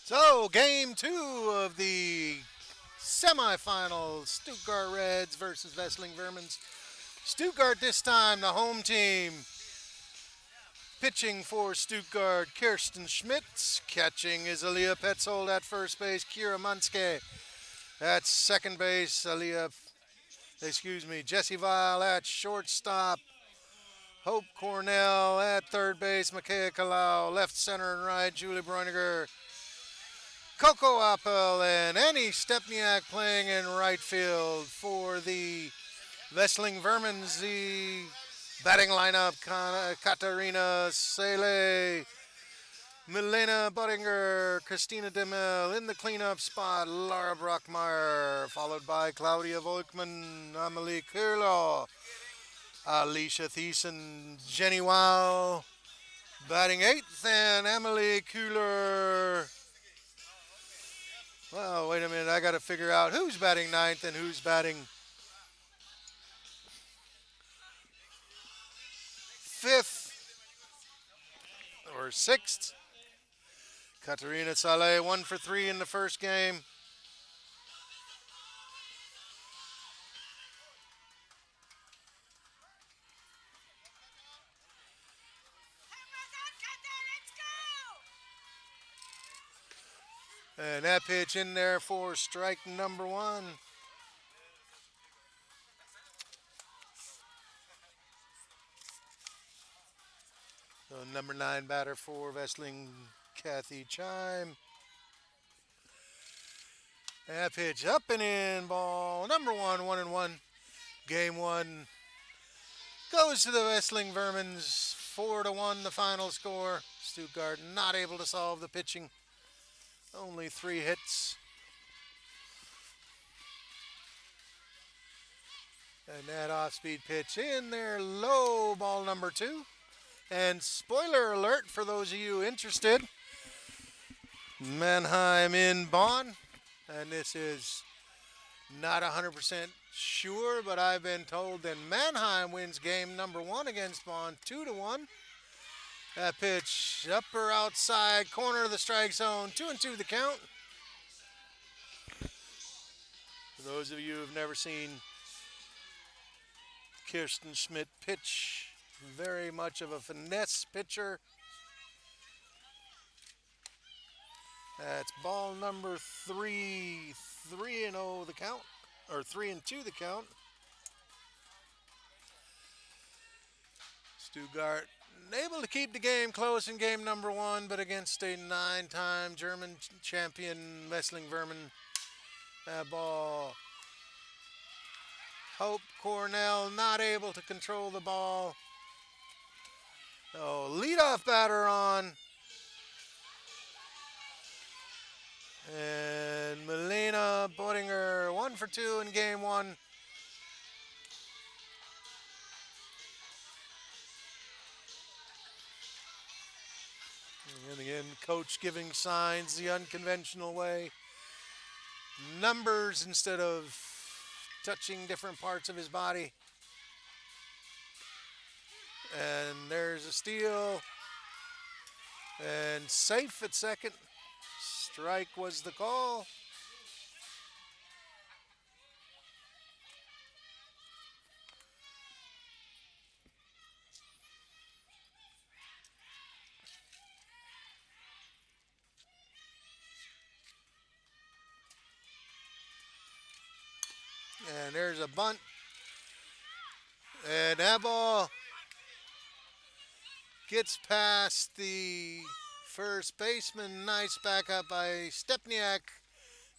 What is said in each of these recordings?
So, game two of the semifinals, Stuttgart Reds versus Wesseling Vermins. Stuttgart this time, the home team. Pitching for Stuttgart, Kirsten Schmitz. Catching is Aaliyah Petzold at first base, Kira Munske at second base, Jesse Weil at shortstop, Hope Cornell at third base, Makaya Kalau, left center and right, Julie Bräuniger, Coco Appel, and Annie Stepniak playing in right field for the Wesseling Vermins. The batting lineup: Katarina Sele, Milena Buttinger, Christina Demel in the cleanup spot, Laura Brockmeyer, followed by Claudia Volkman, Amelie Kurlo, Alicia Thiessen, Jenny Wow, batting eighth, and Emily Kuhler. Well, wait a minute. I got to figure out who's batting ninth and who's batting fifth or sixth. Katarina Saleh, 1 for 3 in the first game. And that pitch in there for strike number one. So number 9 batter for Wesseling, Kathy Chime. That pitch up and in, ball number 1, 1-1. Game 1 goes to the Wesseling Vermins, 4-1 the final score. Stuttgart not able to solve the pitching. Only 3 hits. And that off-speed pitch in there, low, ball number 2. And spoiler alert for those of you interested, Mannheim in Bonn. And this is not 100% sure, but I've been told that Mannheim wins game number 1 against Bonn 2-1. That pitch, upper outside corner of the strike zone, 2-2 the count. For those of you who have never seen Kirsten Schmidt pitch, very much of a finesse pitcher. That's ball number 3, 3-0 the count, or 3-2 the count. Stuttgart able to keep the game close in game number 1, but against a 9-time German champion Wesseling Vermin. That ball, Hope Cornell not able to control the ball. So leadoff batter on. And Milena Buttinger, 1 for 2 in game 1. And again, coach giving signs the unconventional way. Numbers instead of touching different parts of his body. And there's a steal. And safe at second. Strike was the call. And there's a bunt. And that ball gets past the first baseman. Nice backup by Stepniak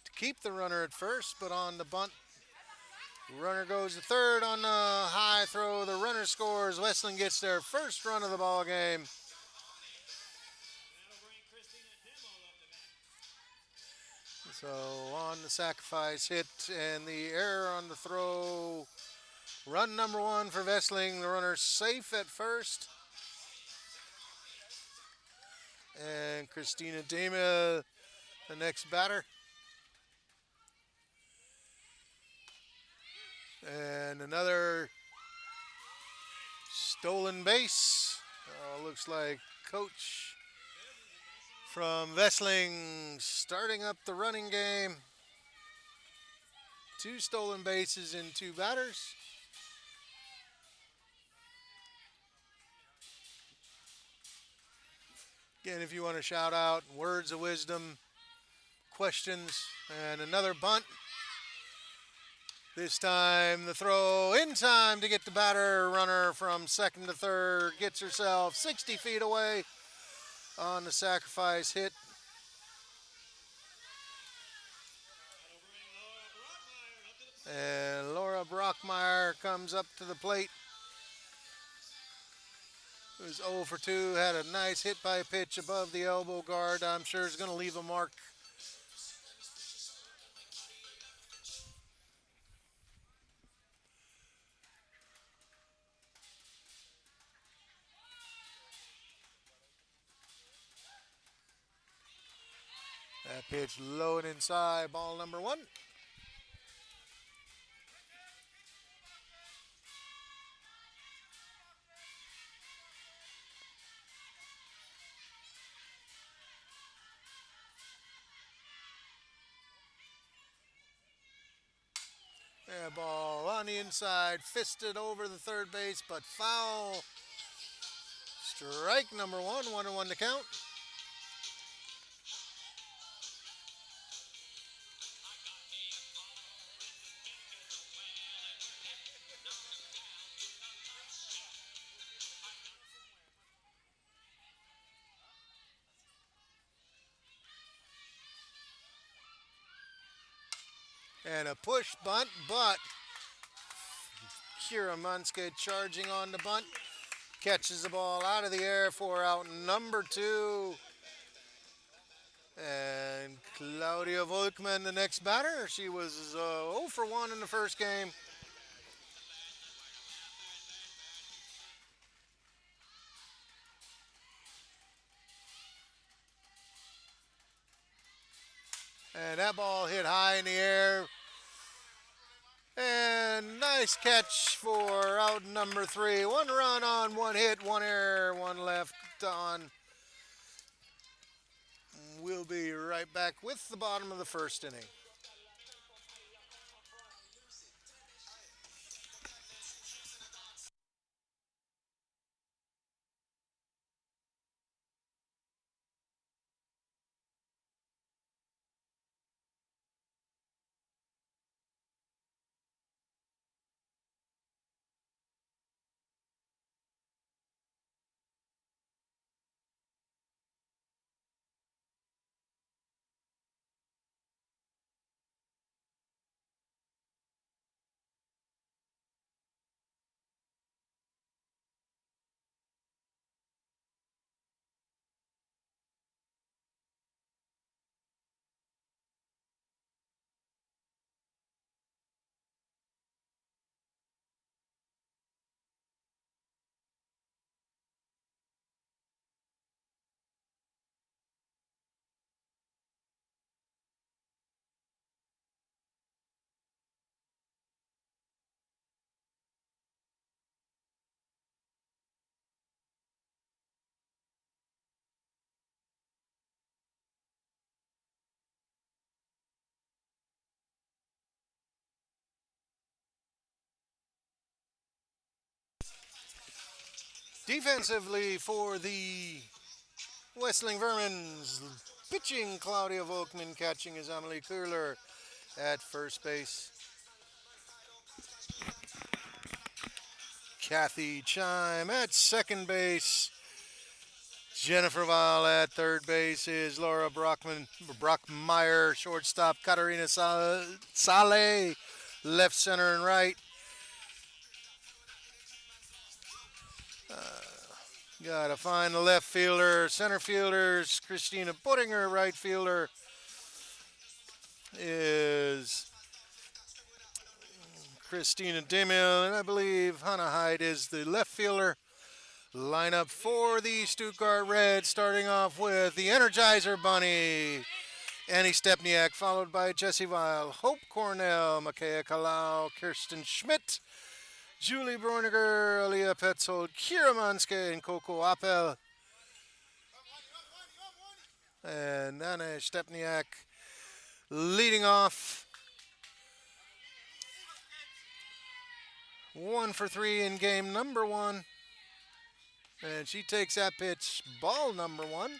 to keep the runner at first, but on the bunt, runner goes to third on the high throw. The runner scores. Wesseling gets their first run of the ball game. So on the sacrifice hit and the error on the throw. Run number 1 for Wesseling. The runner safe at first. And Christina Demel, the next batter. And another stolen base. Looks like Coach from Wesseling, starting up the running game. 2 stolen bases and 2 batters. Again, if you want to shout out words of wisdom, questions, and another bunt. This time the throw in time to get the batter runner from second to third. Gets herself 60 feet away on the sacrifice hit. And Laura Brockmeyer comes up to the plate. It was 0 for 2, had a nice hit by pitch above the elbow guard. I'm sure is going to leave a mark. That pitch low and inside, ball number 1. Yeah, ball on the inside, fisted over the third base, but foul. Strike number 1, 1-1 to count. And a push bunt, but Kira Munske charging on the bunt. Catches the ball out of the air for out number 2. And Claudia Volkman, the next batter. She was 0 for 1 in the first game. And that ball hit high in the air. And nice catch for out number 3. 1 run on 1 hit, 1 error, 1 left on. We'll be right back with the bottom of the first inning. Defensively for the Wesseling Vermins, pitching Claudia Volkman, catching is Amelie Köhler at first base. Kathy Chime at second base. Jennifer Weil at third base is Laura Brockmeyer, shortstop Katarina Saleh, left, center, and right. Gotta find the left fielder. Center fielders, Christina Buttinger. Right fielder is Christina Demil. And I believe Hannah Hyde is the left fielder. Lineup for the Stuttgart Reds, starting off with the Energizer Bunny, Annie Stepniak, followed by Jessie Weil, Hope Cornell, Makaya Kalau, Kirsten Schmidt, Julie Breuninger, Alia Petzold, Kira Manske, and Coco Appel. And Nana Stepniak leading off. 1 for 3 in game number 1. And she takes that pitch, ball number 1.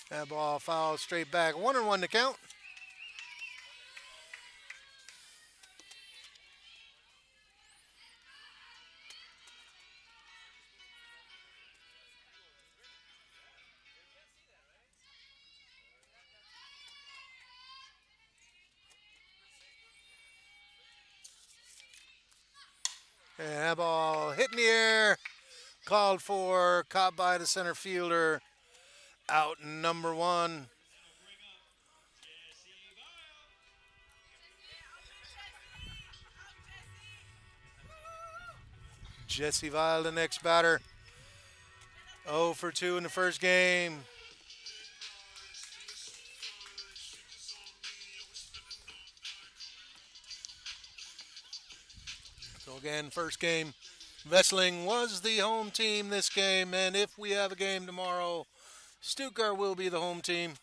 That ball foul straight back. 1-1 to count. And that ball hit in the air. Called for, caught by the center fielder. Out number 1. Jesse Vile, the next batter. 0 for 2 in the first game. So again, first game, Wesseling was the home team this game, and if we have a game tomorrow, Stuttgart will be the home team.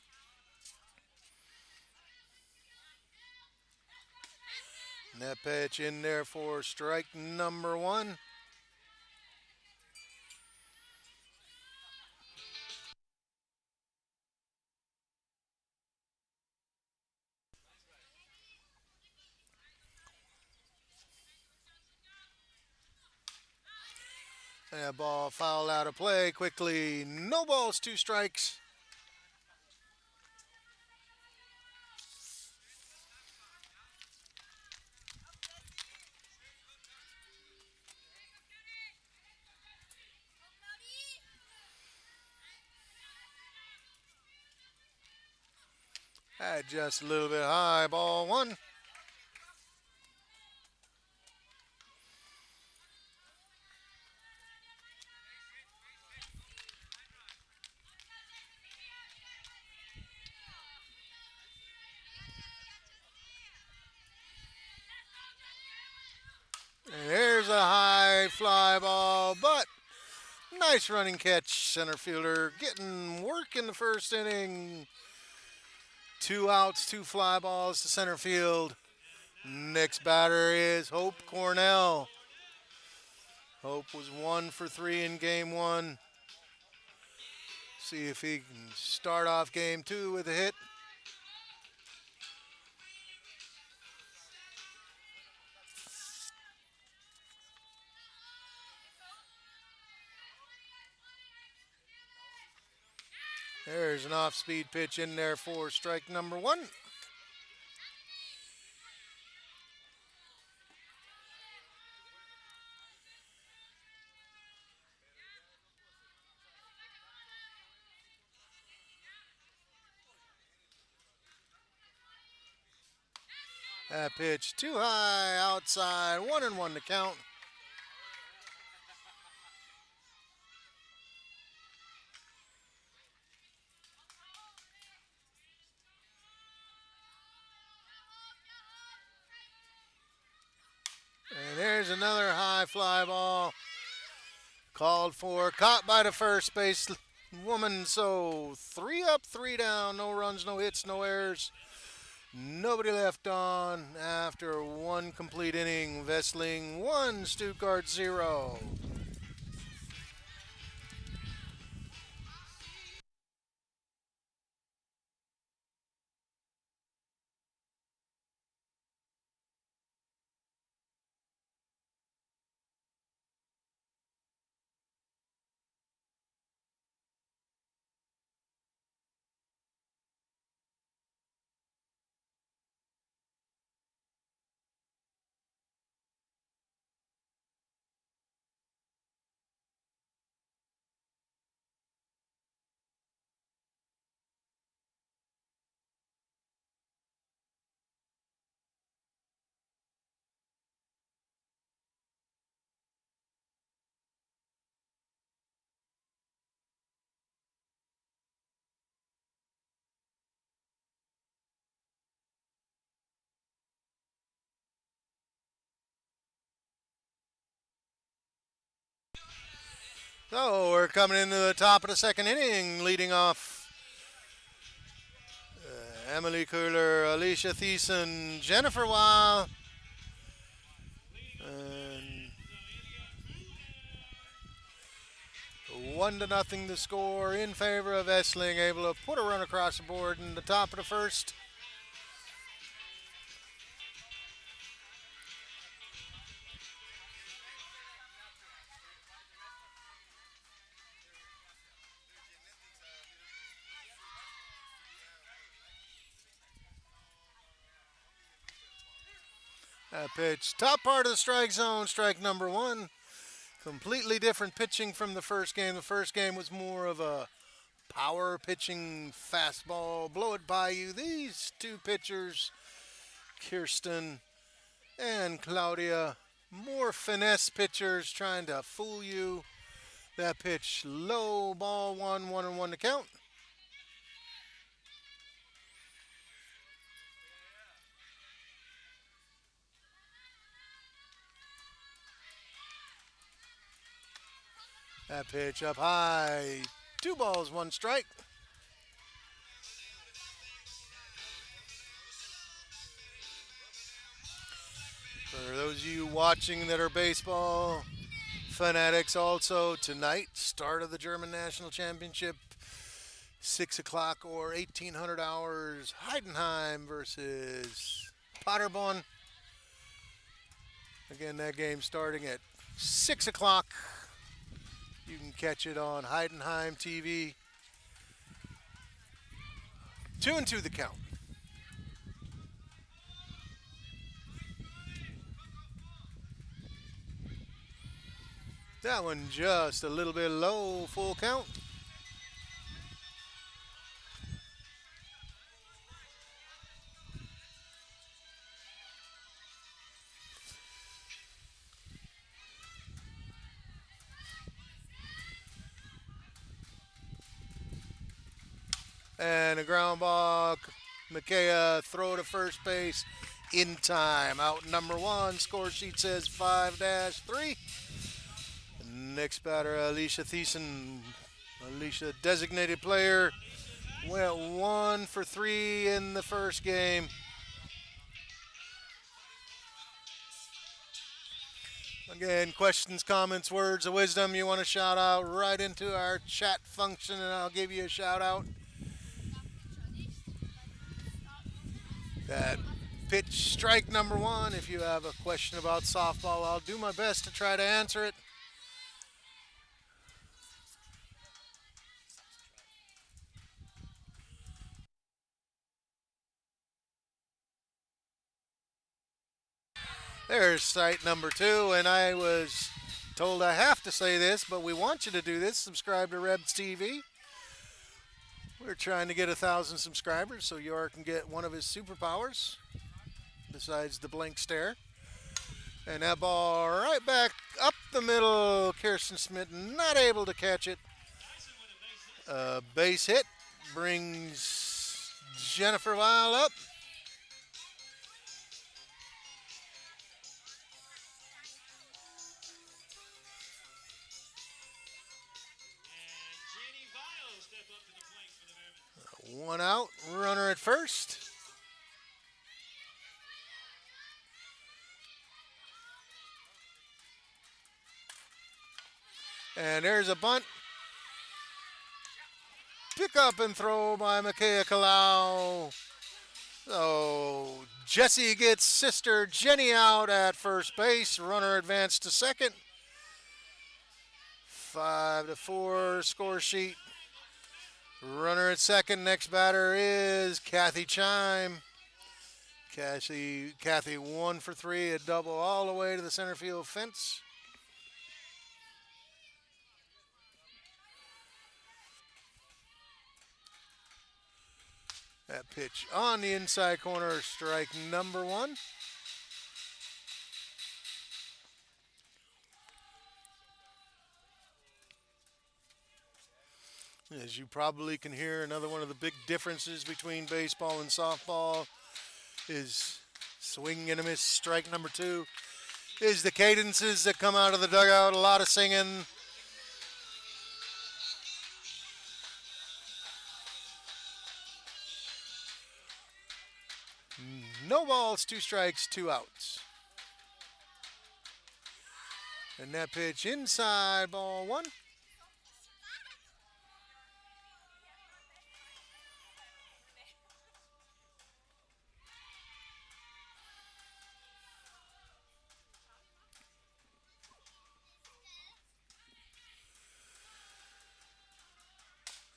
And that pitch in there for strike number 1. And that ball fouled out of play quickly. No balls, 2 strikes. Just a little bit high, ball 1. And there's a high fly ball, but nice running catch, center fielder getting work in the first inning. 2 outs, 2 fly balls to center field. Next batter is Hope Cornell. Hope was 1 for 3 in game 1. See if he can start off game 2 with a hit. There's an off-speed pitch in there for strike number 1. That pitch too high, outside, 1-1 to count. And there's another high fly ball. Called for, caught by the first base woman. So 3 up, 3 down. No runs, no hits, no errors. Nobody left on after 1 complete inning. Wesseling 1, Stuttgart 0. So we're coming into the top of the second inning, leading off Emily Kohler, Alicia Thiessen, Jennifer Weil, and 1-0 the score in favor of Wesseling, able to put a run across the board in the top of the first. That pitch, top part of the strike zone, strike number one. Completely different pitching from the first game. The first game was more of a power pitching fastball, blow it by you. These two pitchers, Kirsten and Claudia, more finesse pitchers trying to fool you. That pitch low, ball one, 1-1 to count. That pitch up high, 2 balls, 1 strike. For those of you watching that are baseball fanatics, also tonight, start of the German National Championship, 6 o'clock or 1800 hours, Heidenheim versus Paderborn. Again, that game starting at 6 o'clock. You can catch it on Heidenheim TV. 2-2 the count. That one just a little bit low, full count. And a ground ball. Makea throw to first base in time. Out number 1. Score sheet says 5-3. Next batter, Alicia Thiessen. Alicia, designated player, went 1 for 3 in the first game. Again, questions, comments, words of wisdom you want to shout out right into our chat function, and I'll give you a shout out. That pitch, strike number 1. If you have a question about softball, I'll do my best to try to answer it. There's site number 2, and I was told I have to say this, but we want you to do this. Subscribe to Rebs TV. We're trying to get 1,000 subscribers so Yor can get one of his superpowers besides the blank stare. And that ball right back up the middle. Kirsten Smith not able to catch it. Base hit brings Jennifer Weil up. One out, runner at first. And there's a bunt. Pick up and throw by Makea Kalau. So Jesse gets sister Jenny out at first base. Runner advanced to second. 5-4 score sheet. Runner at second. Next batter is Kathy Chime. Kathy 1 for 3, a double all the way to the center field fence. That pitch on the inside corner, strike number 1. As you probably can hear, another one of the big differences between baseball and softball is swing and a miss, strike number 2, is the cadences that come out of the dugout. A lot of singing, No balls, 2 strikes, 2 outs. And that pitch inside, ball 1.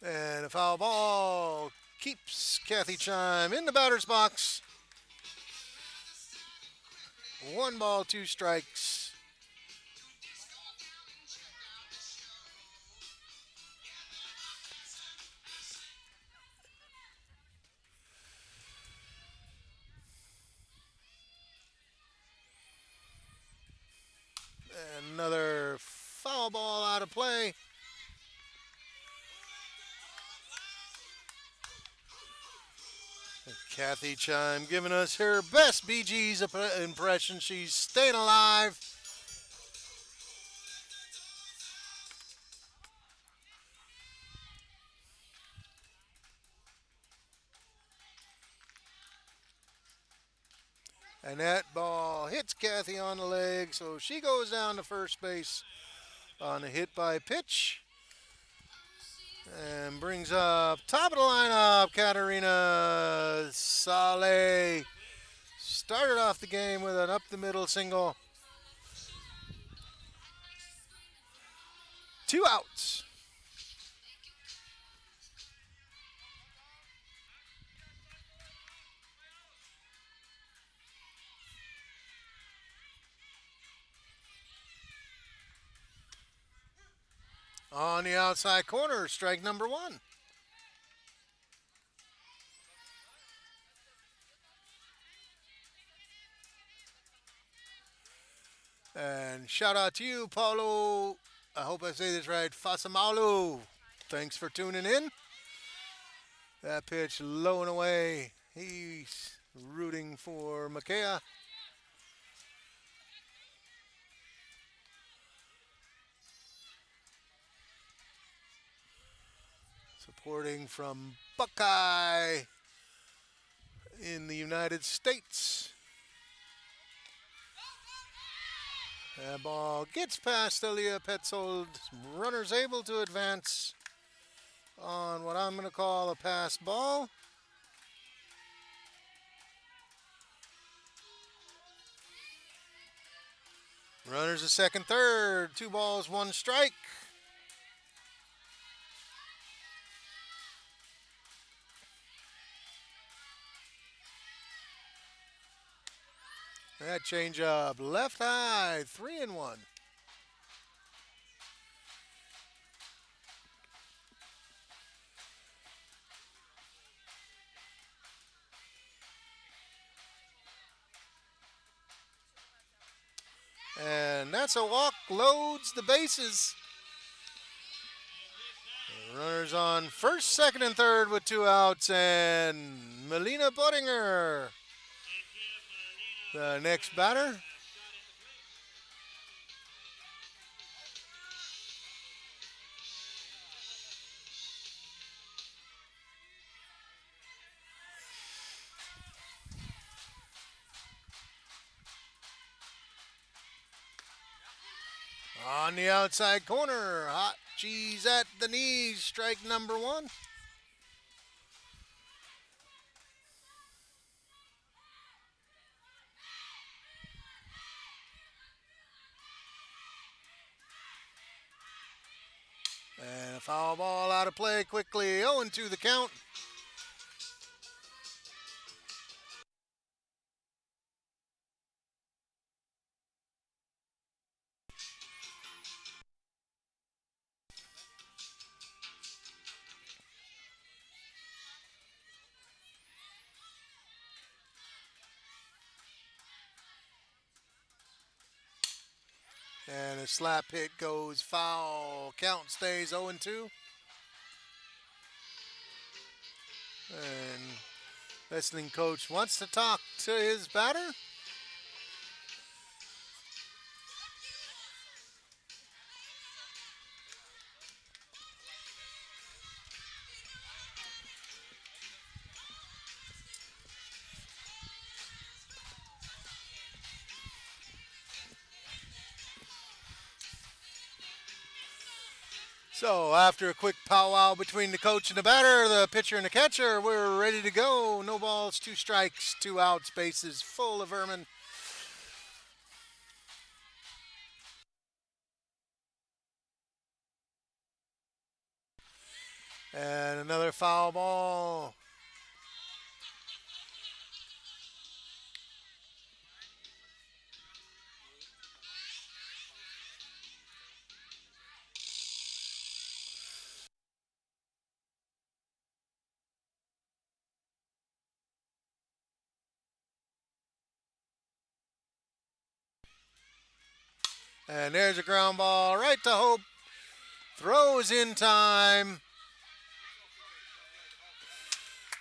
And a foul ball keeps Kathy Chime in the batter's box. 1 ball, 2 strikes. Another foul ball out of play. Kathy Chime giving us her best Bee Gees impression. She's staying alive. And that ball hits Kathy on the leg, so she goes down to first base on a hit by pitch. And brings up top of the lineup, Katarina Saleh. Started off the game with an up the middle single. 2 outs. On the outside corner, strike number 1. And shout out to you, Paulo. I hope I say this right. Fasamalu. Thanks for tuning in. That pitch low and away. He's rooting for Makea. Supporting from Buckeye in the United States. That ball gets past Elia Petzold. Runner's able to advance on what I'm going to call a pass ball. Runners at second, third. 2 balls, 1 strike. That changeup left high, 3-1. And that's a walk, loads the bases. Runners on first, second, and third with 2 outs, and Melina Buttinger, the next batter. On the outside corner, hot cheese at the knees, strike number 1. And a foul ball out of play quickly, 0-2 the count. And a slap hit goes foul. Count stays 0-2. And Wesseling coach wants to talk to his batter. So after a quick powwow between the coach and the batter, the pitcher and the catcher, we're ready to go. No balls, two strikes, two outs, bases full of Vermin. And another foul ball. And there's a ground ball right to Hope. Throws in time.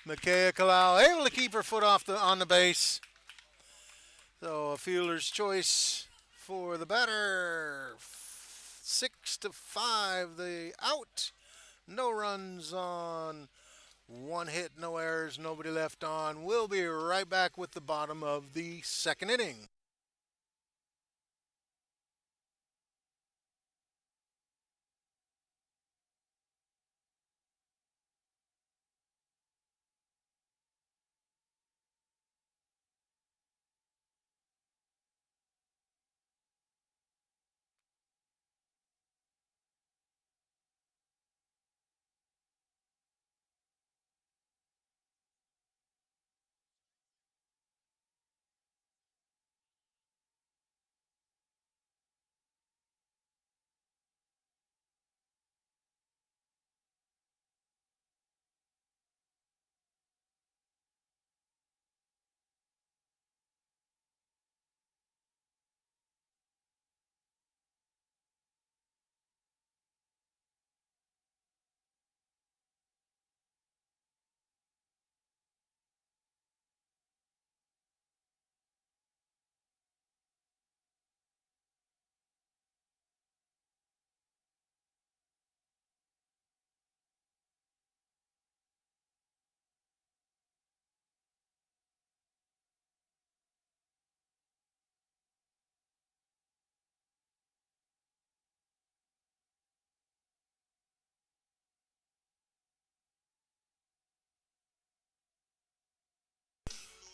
Makea Kalau able to keep her foot on the base. So a fielder's choice for the batter. 6-5, the out. No runs on one hit, no errors, nobody left on. We'll be right back with the bottom of the second inning.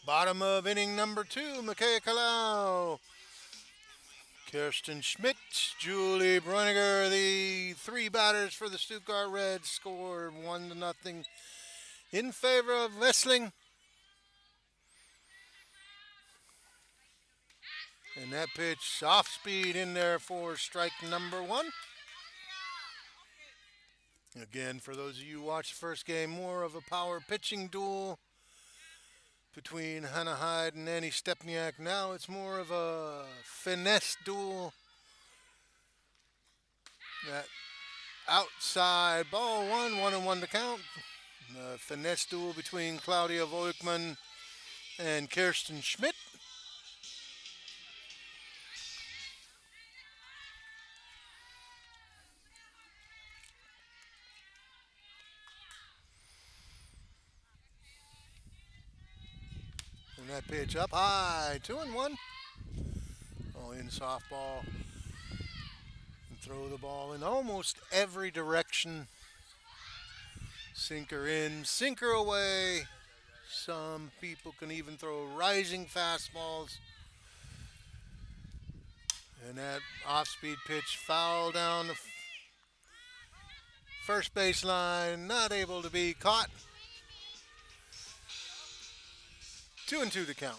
Bottom of inning number 2, Makea Kalau. Kirsten Schmidt, Julie Bruniger, the three batters for the Stuttgart Reds, scored 1-0 in favor of Wesseling. And that pitch off speed in there for strike number 1. Again, for those of you who watched the first game, more of a power pitching duel between Hannah Hyde and Annie Stepniak. Now it's more of a finesse duel. That outside ball 1-1 to count. The finesse duel between Claudia Volkman and Kirsten Schmidt. And that pitch up high, 2-1. Oh, in softball. And throw the ball in almost every direction. Sinker in, sinker away. Some people can even throw rising fastballs. And that off-speed pitch foul down the first baseline, not able to be caught. 2-2 to count.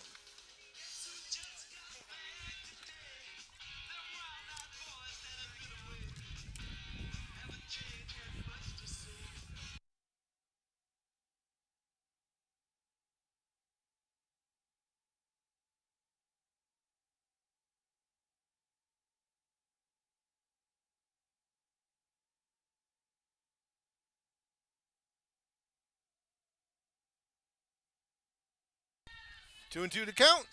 Two and two to count.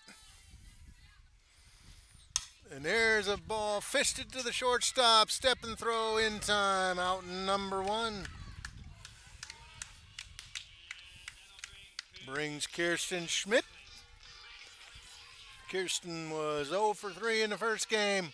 And there's a ball fisted to the shortstop. Step and throw in time. Out number 1. Brings Kirsten Schmidt. Kirsten was 0 for 3 in the first game.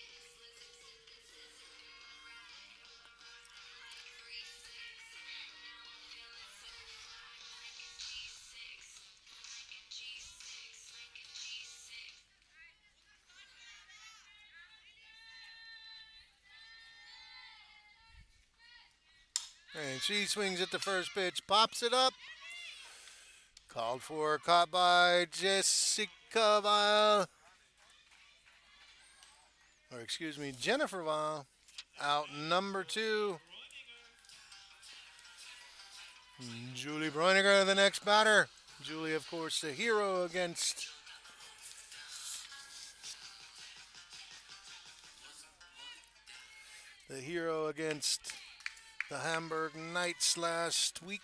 And she swings at the first pitch, pops it up. Called for, caught by Jessica Vile. Or excuse me, Jennifer Vile. Out number 2. Julie Bräuniger, the next batter. Julie, of course, the hero against the Hamburg Knights last week.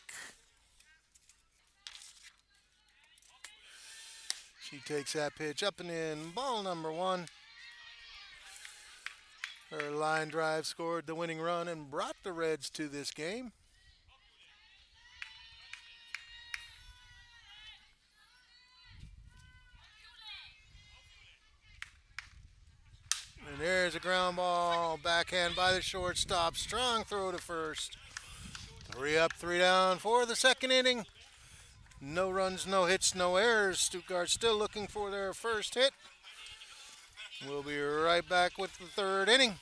She takes that pitch up and in. Ball number 1. Her line drive scored the winning run and brought the Reds to this game. And there's a ground ball, backhand by the shortstop. Strong throw to first. 3 up, 3 down for the second inning. No runs, no hits, no errors. Stuttgart still looking for their first hit. We'll be right back with the third inning.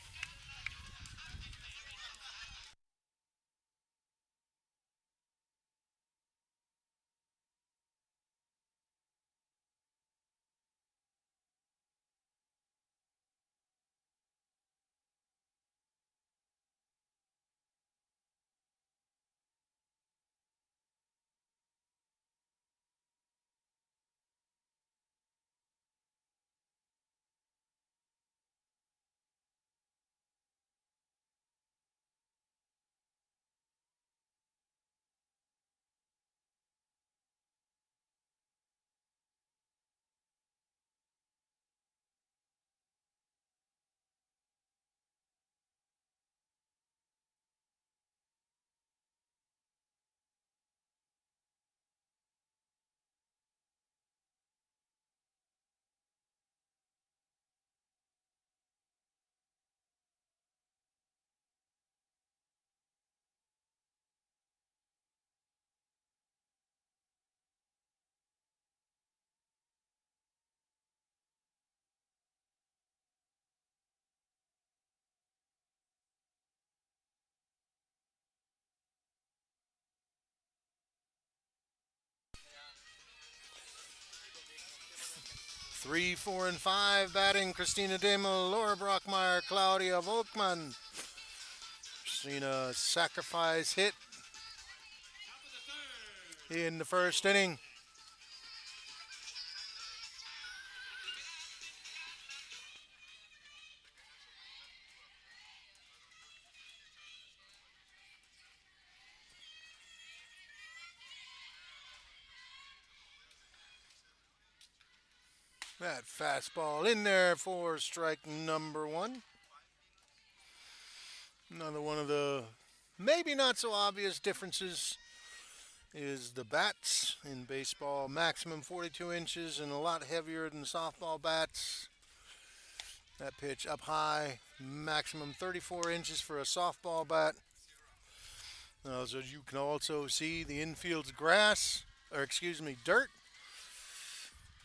Three, 4, and 5 batting. Christina Demel, Laura Brockmeyer, Claudia Volkmann. Christina sacrifice hit in the first inning. That fastball in there for strike number 1. Another one of the maybe not so obvious differences is the bats in baseball. Maximum 42 inches and a lot heavier than softball bats. That pitch up high, maximum 34 inches for a softball bat. So you can also see the infield's dirt.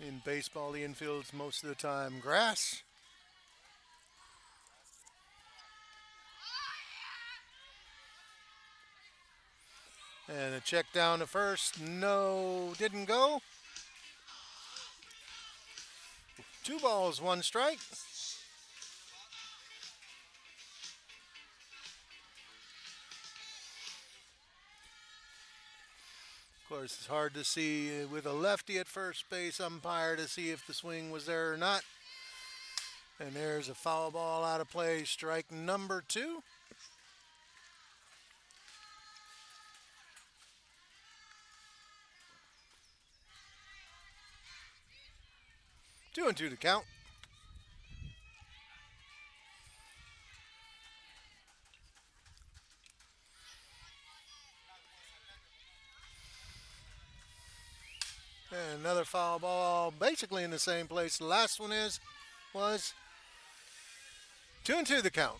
In baseball, the infield's most of the time grass. And a check down to first. No, didn't go. 2 balls, 1 strike. Of course, it's hard to see with a lefty at first base umpire to see if the swing was there or not. And there's a foul ball out of play, strike number 2. Two and 2 to count. And another foul ball, basically in the same place the last one was 2 and 2 the count.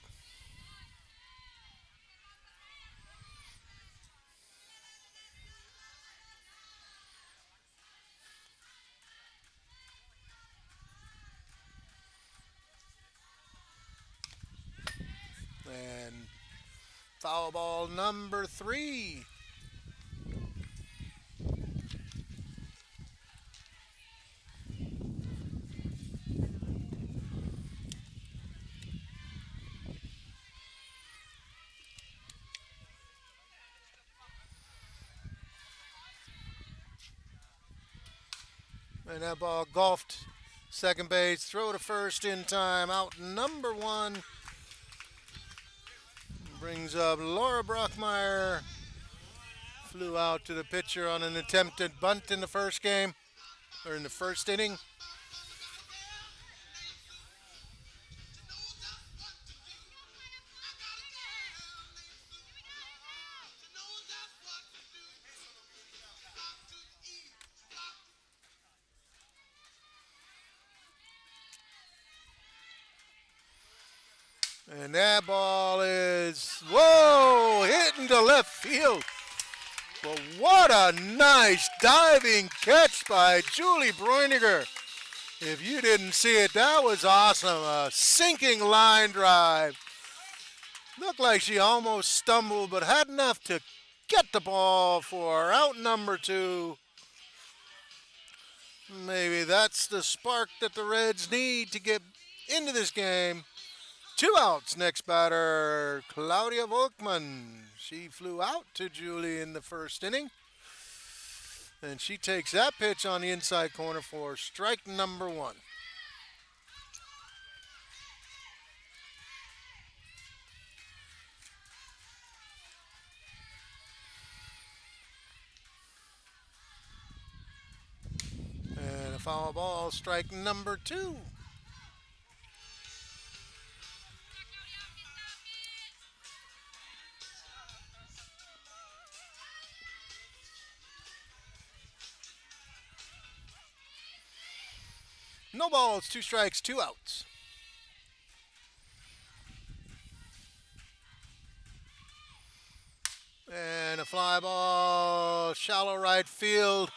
And Foul ball number 3. And that ball golfed second base. Throw to first in time. Out number 1. Brings up Laura Brockmeyer. Flew out to the pitcher on an attempted bunt in the first game, or in the first inning. And that ball is, whoa, hitting to left field. But what a nice diving catch by Julie Breuniger. If you didn't see it, that was awesome. A sinking line drive. Looked like she almost stumbled, but had enough to get the ball for out number 2. Maybe that's the spark that the Reds need to get into this game. 2 outs. Next batter, Claudia Volkmann. She flew out to Julie in the first inning. And she takes that pitch on the inside corner for strike number 1. And a foul ball, strike number 2. No balls, 2 strikes, 2 outs. And a fly ball, shallow right field.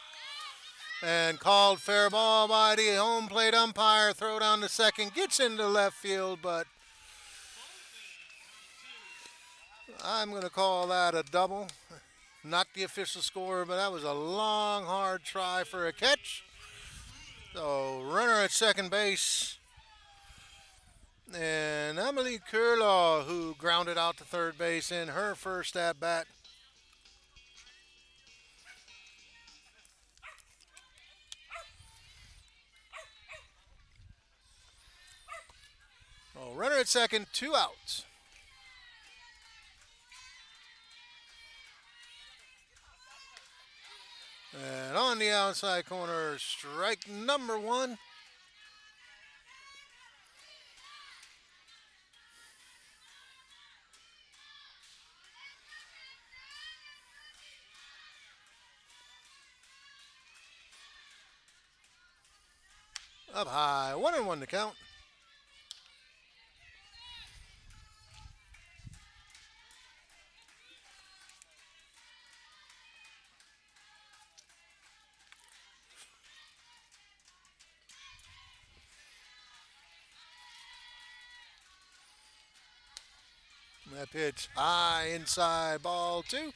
And called fair ball by the home plate umpire. Throw down to second, gets into left field, but I'm going to call that a double. Not the official score, but that was a long, hard try for a catch. So runner at second base. And Emily Kurlaw, who grounded out to third base in her first at bat. Oh, runner at second, 2 outs. And on the outside corner, strike number 1. Up high, 1-1 to count. That pitch high inside, ball 2.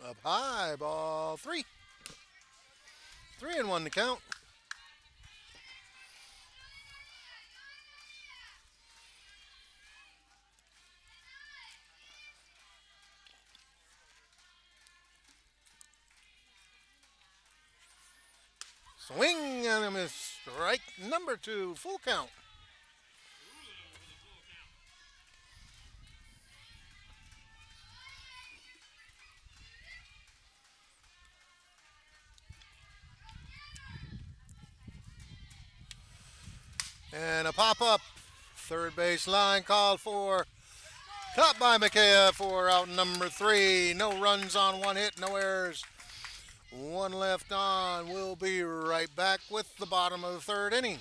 Up high, ball 3. 3-1 to count. Swing and a miss. Strike number 2, full count. And a pop-up. Third base line called for. Caught by Makea for out number 3. No runs on 1 hit, no errors. 1 left on. We'll be right back with the bottom of the 3rd inning.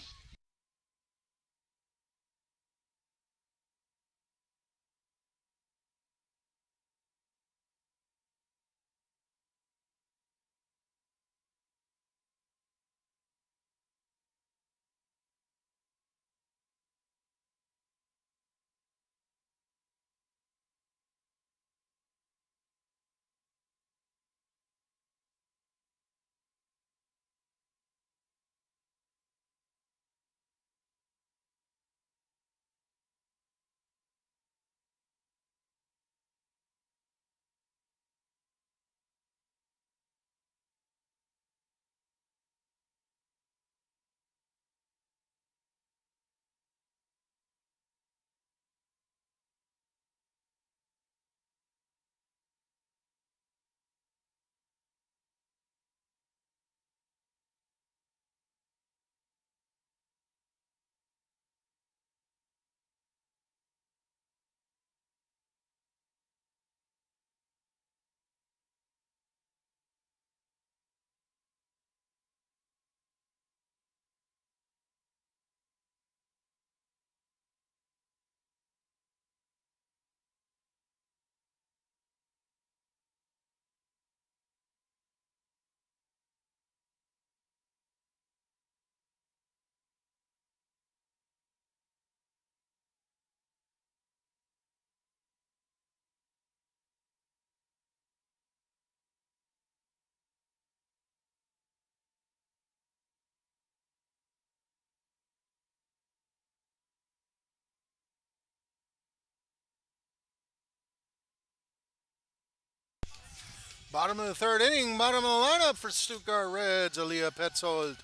Bottom of the third inning, bottom of the lineup for Stuttgart Reds. Aaliyah Petzold,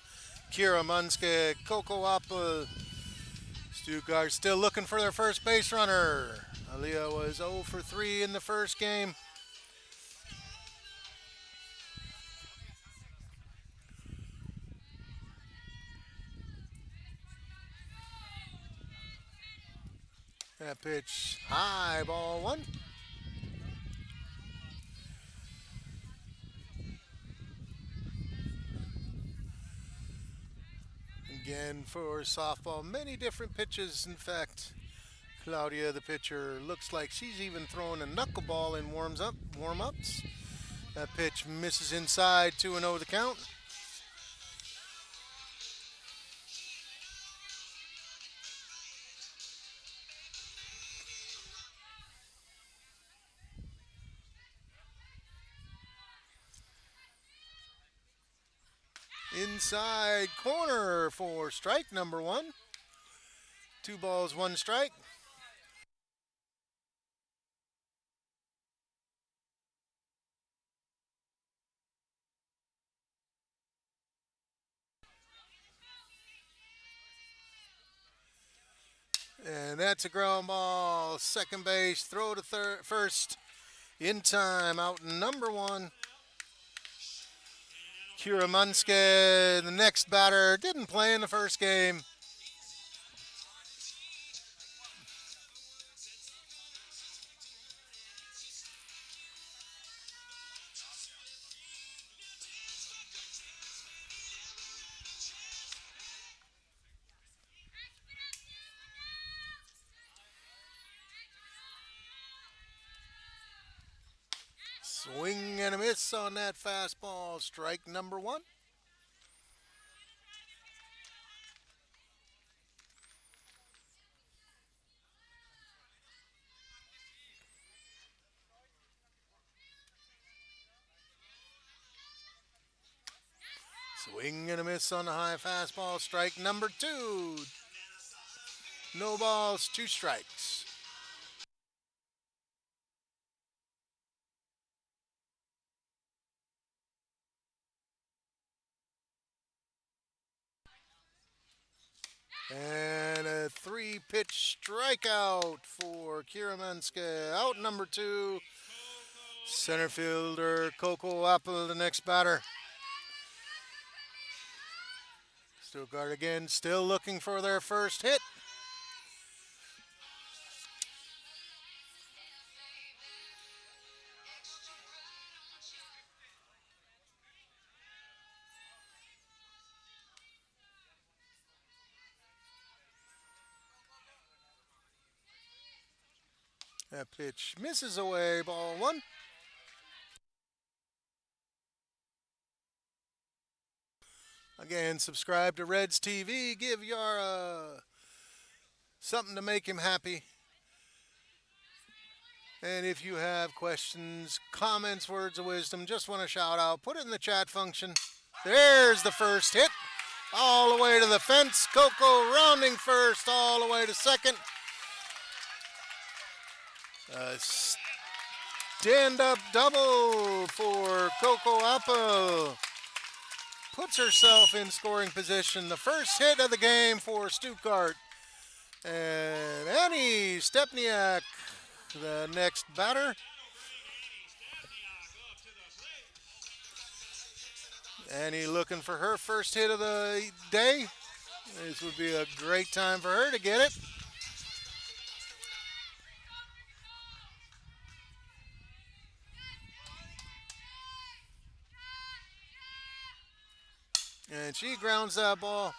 Kira Munske, Coco Apple. Stuttgart still looking for their first base runner. Aaliyah was 0 for 3 in the first game. That pitch high, ball one. Again for softball, many different pitches. In fact, Claudia, the pitcher, looks like she's even throwing a knuckleball in warm-ups. That pitch misses inside, 2-0 the count. Inside corner for strike number one. 2 balls, 1 strike. And that's a ground ball. Second base, throw to first. In time, out number one. Kira Munske, the next batter, didn't play in the first game. Swing and a miss on that fastball. Strike number one. Swing and a miss on the high fastball. Strike number two. No balls, 2 strikes. And a 3-pitch strikeout for Kira Munske. Out number 2. Center fielder Coco Apple, the next batter. Stuttgart again, still looking for their first hit. That pitch misses away, ball one. Again, subscribe to Reds TV. Give your something to make him happy. And if you have questions, comments, words of wisdom, just want to shout out, put it in the chat function. There's the first hit. All the way to the fence. Coco rounding first, all the way to second. Stand-up double for Coco Apple. Puts herself in scoring position. The first hit of the game for Stuttgart. And Annie Stepniak, the next batter. Annie looking for her first hit of the day. This would be a great time for her to get it. And she grounds that ball.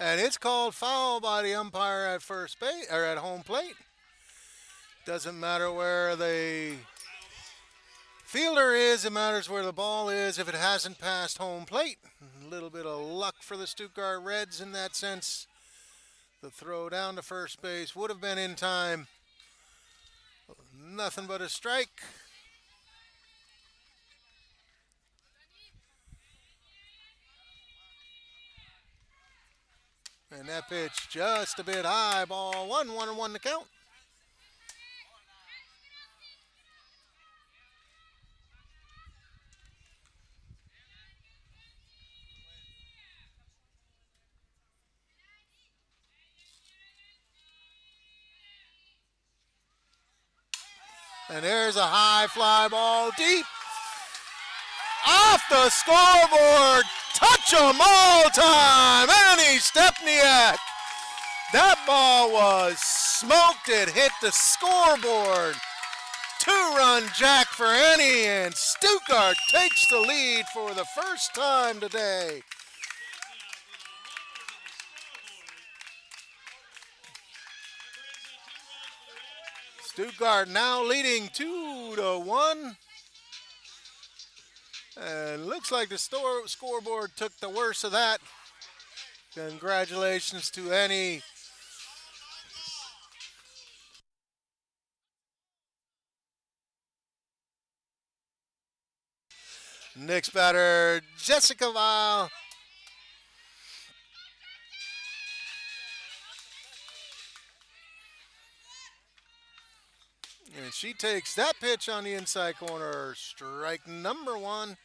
And it's called foul by the umpire at first base or at home plate. Doesn't matter where the fielder is, it matters where the ball is if it hasn't passed home plate. A little bit of luck for the Stuttgart Reds in that sense. The throw down to first base would have been in time. Nothing but a strike. And that pitch just a bit high. Ball one, 1-1 to count. And there's a high fly ball deep. Off the scoreboard. Touch 'em all time. Annie Stepniak. That ball was smoked. It hit the scoreboard. 2-run jack for Annie, and Stuttgart takes the lead for the first time today. Stuttgart now leading 2-1. And looks like the scoreboard took the worst of that. Congratulations to Annie. Next batter, Jessica Weil. And she takes that pitch on the inside corner. Strike number 1.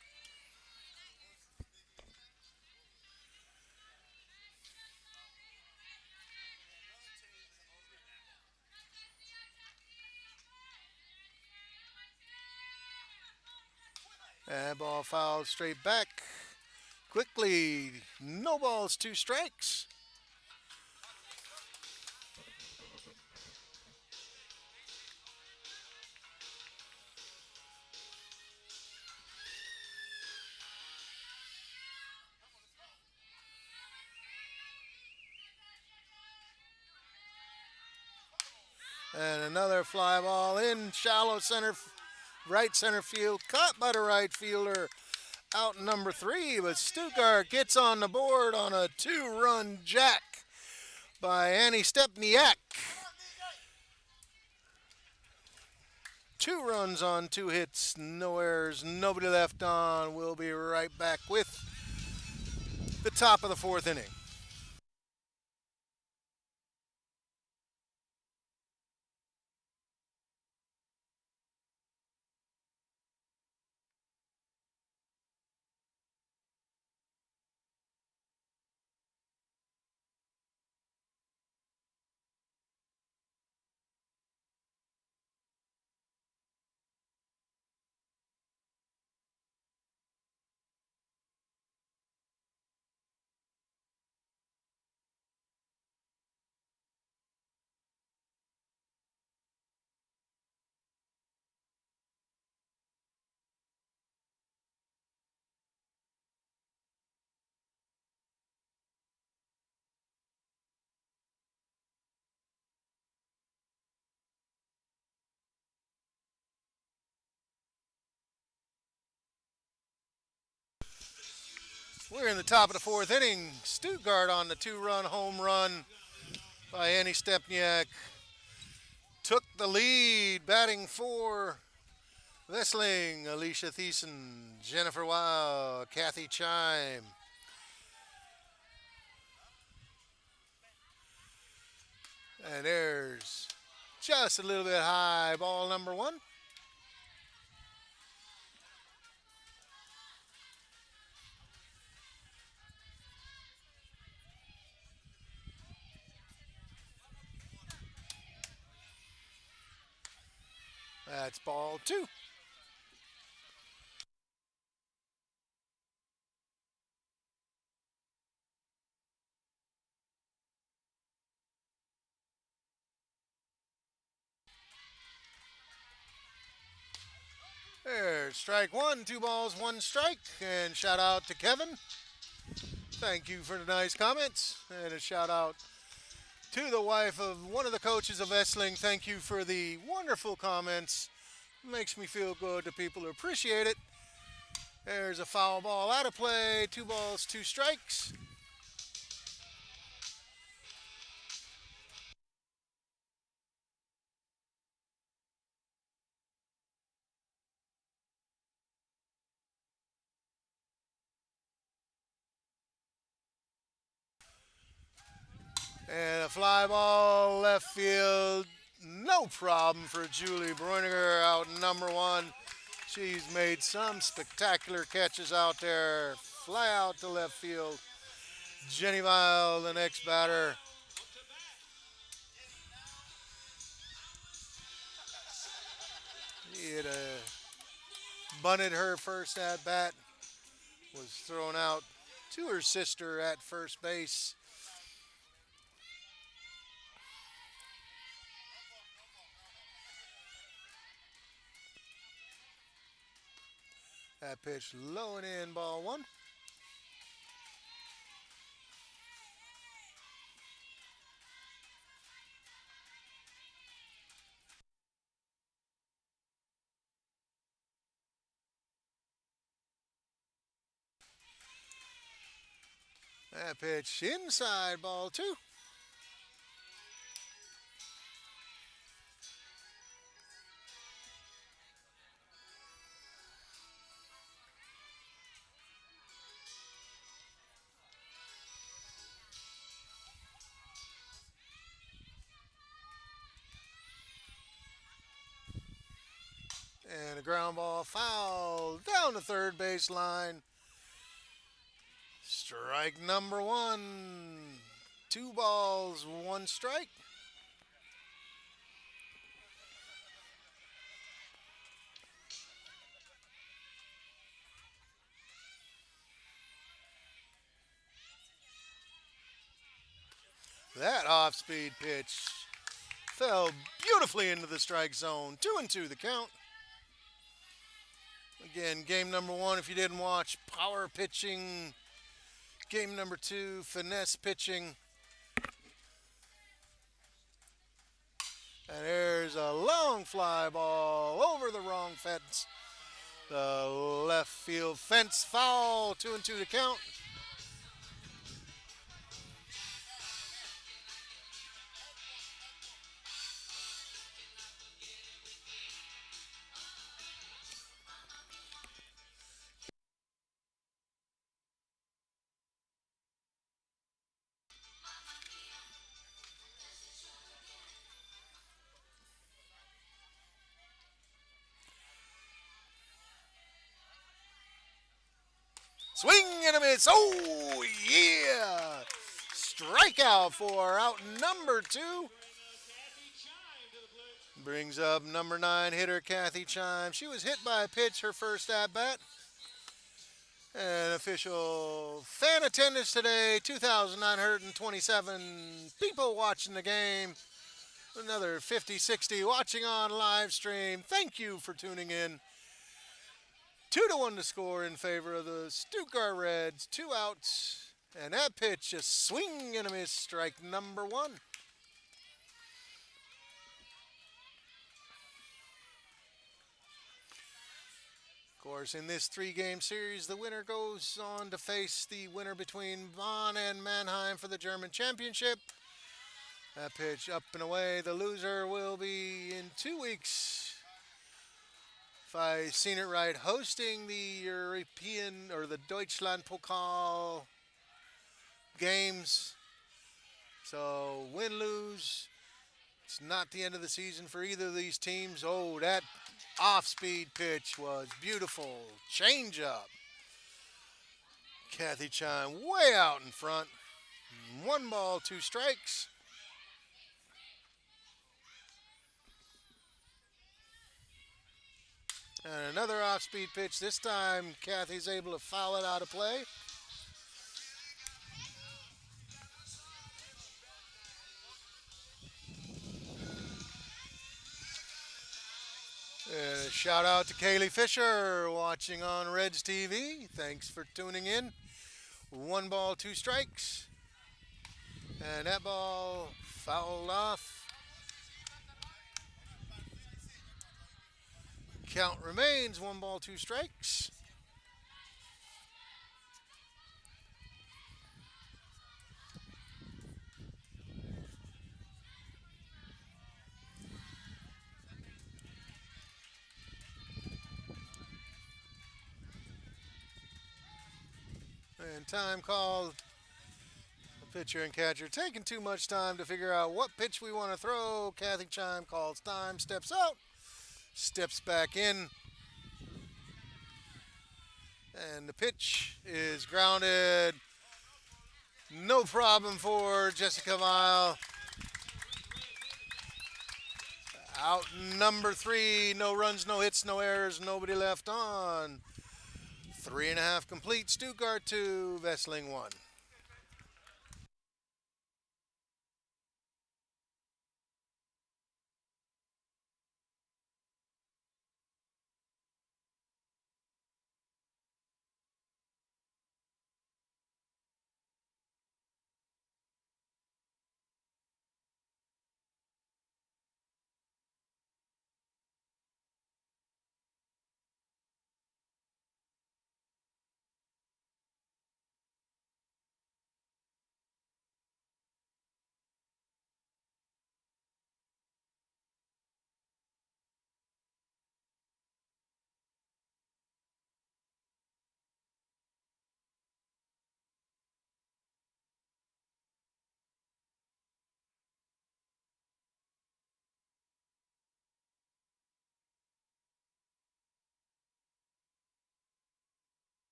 And ball fouled straight back. Quickly, no balls, 2 strikes. And another fly ball in shallow center, right center field, caught by the right fielder. Out number 3, but Stuttgart gets on the board on a 2-run jack by Annie Stepniak. 2 runs on 2 hits, no errors, nobody left on. We'll be right back with the top of the 4th inning. We're in the top of the 4th inning. Stuttgart on the 2-run home run by Annie Stepniak took the lead, batting for Wesseling, Alicia Thiessen, Jennifer Wow, Kathy Chime. And there's just a little bit high, ball number 1. That's ball 2. There's strike 1, 2 balls, 1 strike. And shout out to Kevin. Thank you for the nice comments. And a shout out to the wife of one of the coaches of Wesseling. Thank you for the wonderful comments. Makes me feel good to people who appreciate it. There's a foul ball out of play. 2 balls, 2 strikes. And a fly ball left field. No problem for Julie Breuninger, out number 1. She's made some spectacular catches out there. Fly out to left field. Jenny Weil, the next batter. She had bunted her first at bat, was thrown out to her sister at first base. That pitch low and in, ball one. That pitch inside, ball two. And a ground ball foul down the third base line. Strike number one. 2 balls, 1 strike. That off-speed pitch fell beautifully into the strike zone. 2-2 the count. Again, game number one, if you didn't watch, power pitching. Game number two, finesse pitching. And there's a long fly ball over the wrong fence. The left field fence foul. 2-2 to count. Swing and a miss. Oh, yeah. Strikeout for out number two. Brings up number 9 hitter Kathy Chime. She was hit by a pitch her first at bat. And official fan attendance today, 2,927 people watching the game. Another 50, 60 watching on live stream. Thank you for tuning in. 2-1 to score in favor of the Stuttgart Reds. 2 outs. And that pitch, a swing and a miss, strike number one. Of course, in this 3-game series, the winner goes on to face the winner between Bonn and Mannheim for the German Championship. That pitch up and away. The loser will be in 2 weeks, if I seen it right, hosting the European or the Deutschland Pokal games. So win, lose, it's not the end of the season for either of these teams. Oh, that off-speed pitch was beautiful. Change up. Kathy Chime way out in front. 1 ball, 2 strikes. And another off-speed pitch. This time, Kathy's able to foul it out of play. And a shout out to Kaylee Fisher watching on Reds TV. Thanks for tuning in. 1 ball, 2 strikes. And that ball fouled off. Count remains 1 ball, 2 strikes. And time called. The pitcher and catcher taking too much time to figure out what pitch we want to throw. Kathy Chime calls time, steps out, steps back in. And the pitch is grounded. No problem for Jessica Weil. Out number 3. No runs, no hits, no errors, nobody left on. 3.5 complete. Stuttgart 2, Wesseling 1.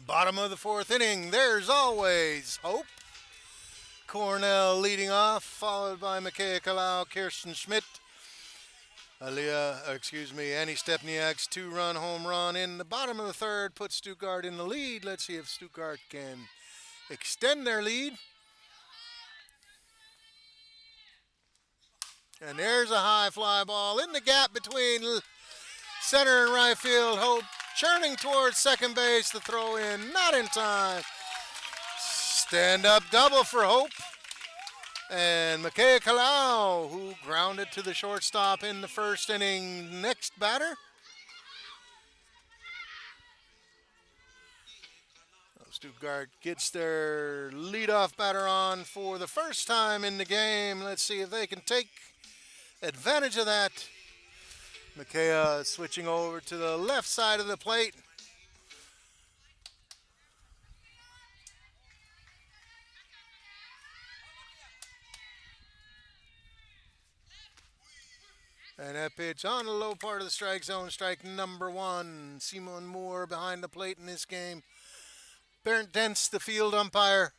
Bottom of the 4th inning. There's always hope. Cornell leading off, followed by Mikhail Kalau, Kirsten Schmidt, Annie Stepniak's 2-run home run in the bottom of the 3rd puts Stuttgart in the lead. Let's see if Stuttgart can extend their lead. And there's a high fly ball in the gap between center and right field. Hope churning towards second base. The throw in, not in time. Stand up double for Hope. And Mikhail Kalau, who grounded to the shortstop in the 1st inning. Next batter. Stuttgart gets their leadoff batter on for the first time in the game. Let's see if they can take advantage of that. Mikhail switching over to the left side of the plate. And that pitch on the low part of the strike zone, strike number 1. Simon Moore behind the plate in this game. Bernd Dentz, the field umpire.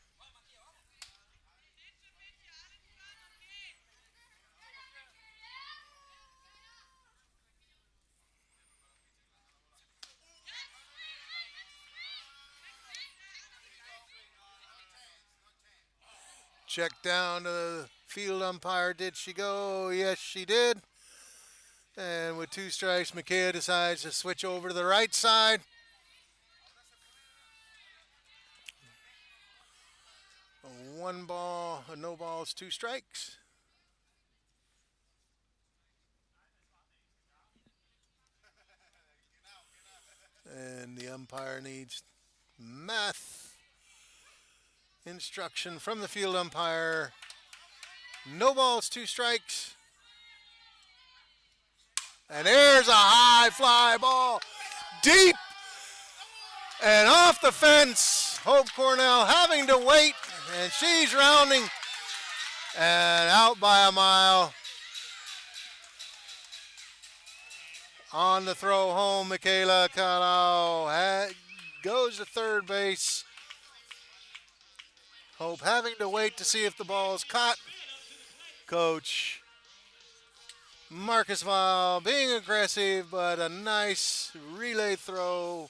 Check down to the field umpire. Did she go? Yes, she did. And with 2 strikes, Mikhail decides to switch over to the right side. A 1 ball, a no balls, 2 strikes. And the umpire needs math instruction from the field umpire. No balls, 2 strikes. And there's a high fly ball. Deep and off the fence. Hope Cornell having to wait. And she's rounding. And out by a mile. On the throw home, Michaela Kalau goes to third base. Hope having to wait to see if the ball is caught. Coach Marcus Val being aggressive, but a nice relay throw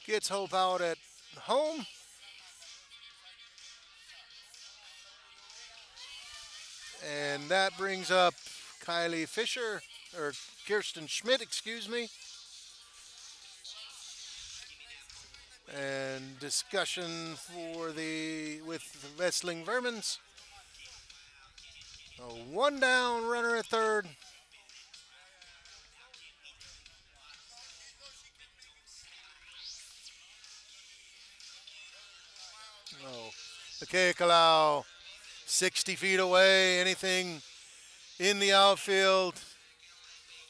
gets Hope out at home. And that brings up Kylie Fisher, or Kirsten Schmidt, excuse me. And discussion with the Wesseling Vermins. A 1 down runner at third. Oh, Kalau 60 feet away. Anything in the outfield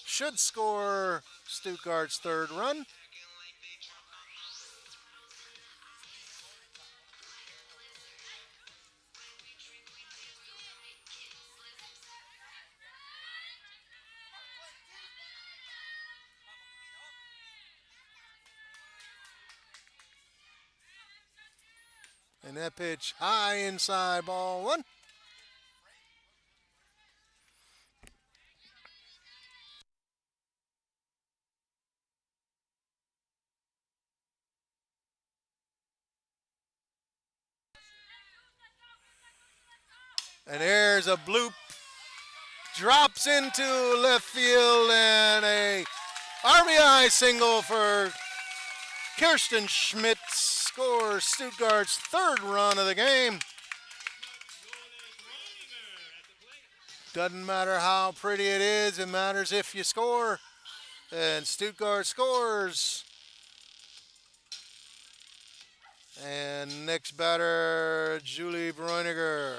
should score Stuttgart's third run. And that pitch high inside, ball one. And there's a bloop. Drops into left field and a RBI single for Kirsten Schmidt. Scores Stuttgart's third run of the game. Doesn't matter how pretty it is, it matters if you score. And Stuttgart scores. And next batter, Julie Breuniger.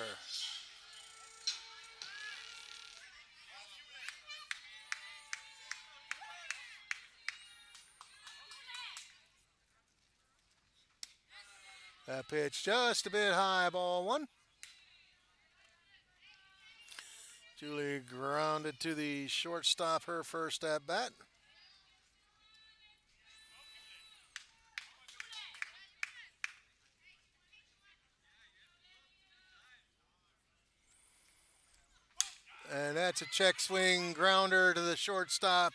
That pitch just a bit high, ball one. Julie grounded to the shortstop, her first at bat. And that's a check swing grounder to the shortstop,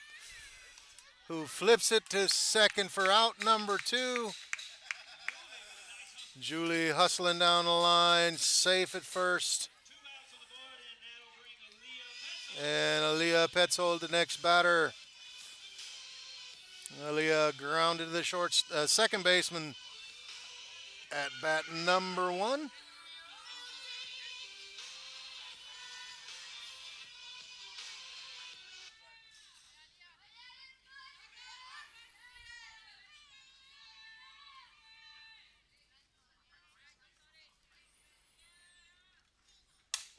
who flips it to second for out number two. Julie hustling down the line, safe at first. And Aaliyah Petzold, the next batter. Aaliyah grounded to the second baseman at bat number one.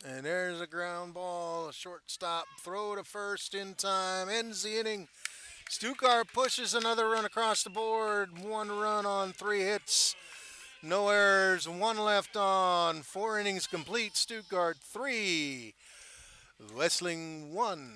And there's a ground ball, a shortstop throw to first in time, ends the inning. Stuttgart pushes another run across the board, 1 run on 3 hits, no errors, 1 left on, 4 innings complete. Stuttgart 3, Wesseling 1.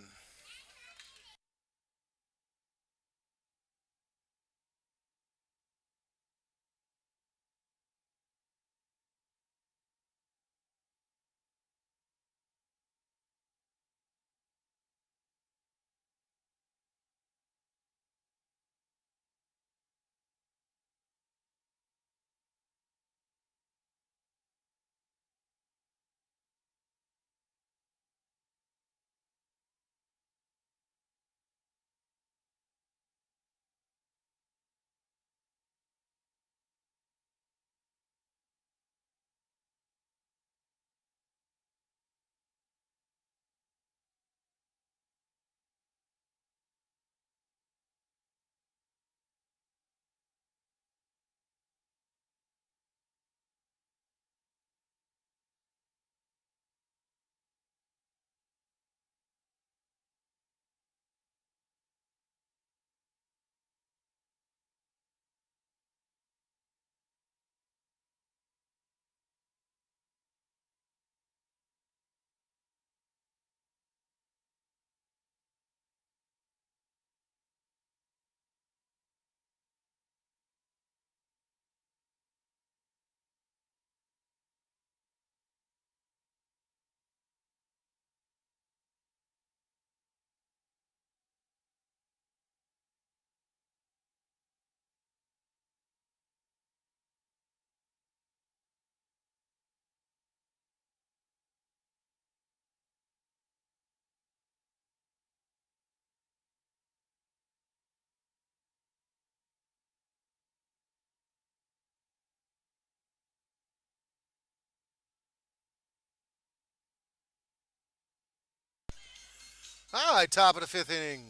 All right, top of the 5th inning.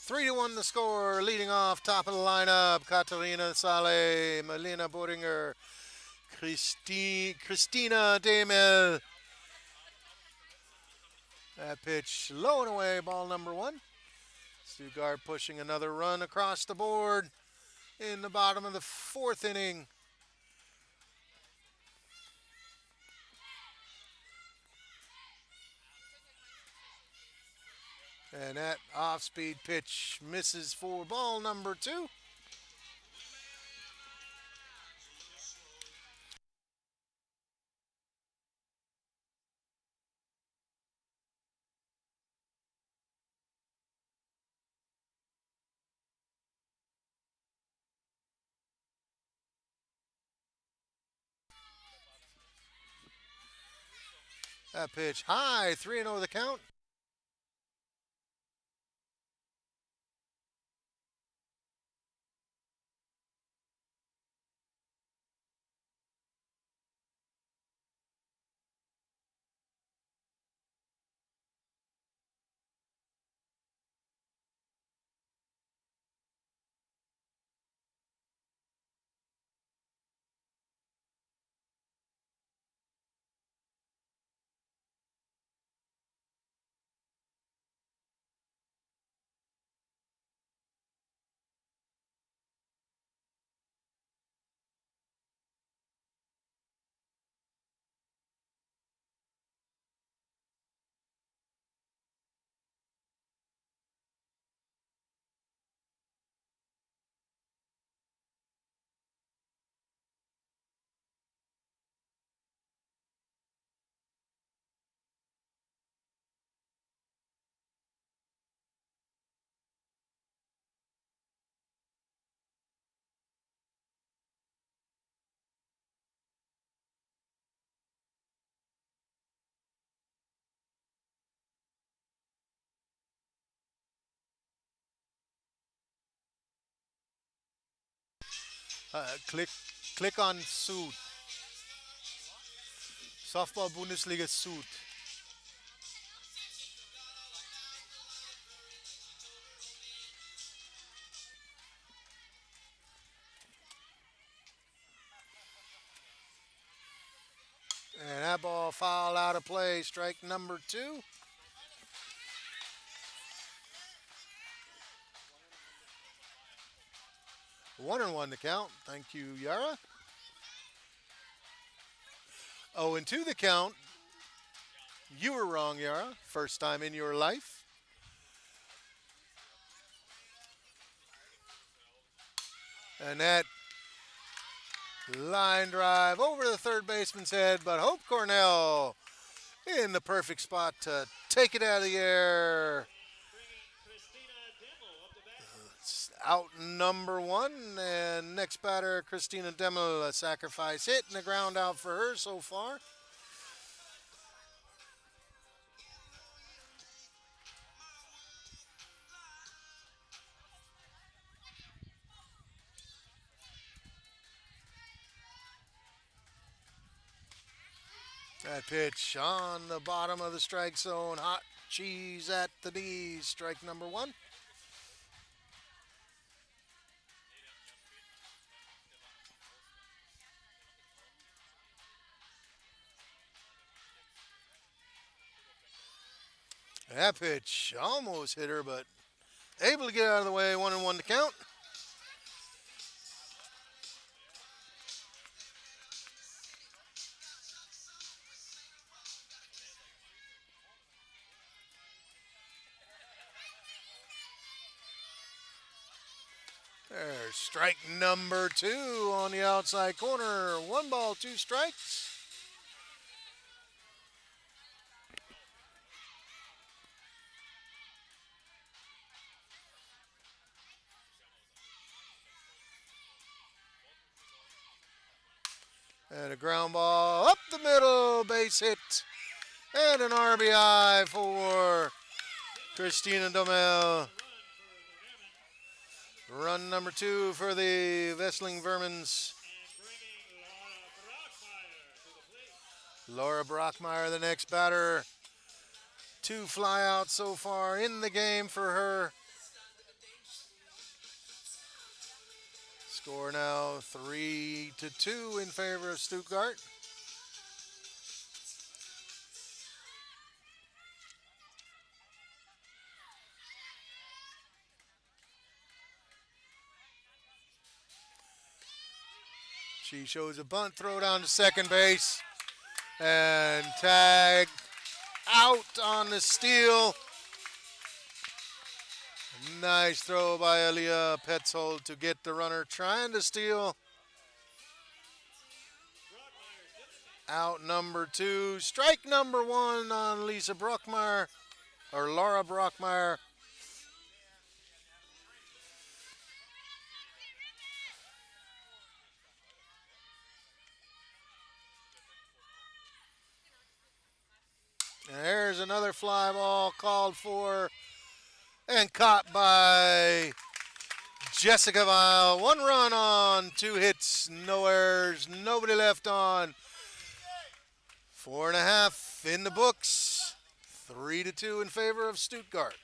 3-1 the score. Leading off, top of the lineup, Katarina Sale, Melina Boringer, Christina Demel. That pitch low and away, ball number one. Stuttgart pushing another run across the board in the bottom of the fourth inning. And that off-speed pitch misses for ball number two. That pitch high, 3-0 the count. Click on Süd. Softball Bundesliga Süd. And that ball foul out of play. Strike number two. 1-1 the count. Thank you, Yara. 0-2 the count. You were wrong, Yara. First time in your life. And that line drive over the third baseman's head, but Hope Cornell in the perfect spot to take it out of the air. It's out number one, and next batter, Christina Demmel, a sacrifice hit and a ground out for her so far. That pitch on the bottom of the strike zone. Hot cheese at the knees. Strike number one. That pitch almost hit her, but able to get out of the way. 1-1 to count. There's strike number two on the outside corner. 1 ball, 2 strikes. And a ground ball up the middle, base hit. And an RBI for Christina Domel. Run number two for the Wesseling Vermins. Laura Brockmeyer, the next batter. 2 flyouts so far in the game for her. Score now 3-2 in favor of Stuttgart. She shows a bunt throw down to second base and tag out on the steal. Nice throw by Elia Petzold to get the runner trying to steal. Out number 2. Strike number 1 on Lisa Brockmeyer, or Laura Brockmeyer. And there's another fly ball called for and caught by Jessica Weil. 1 run on 2 hits, no errors, nobody left on. 4.5 in the books. 3-2 in favor of Stuttgart.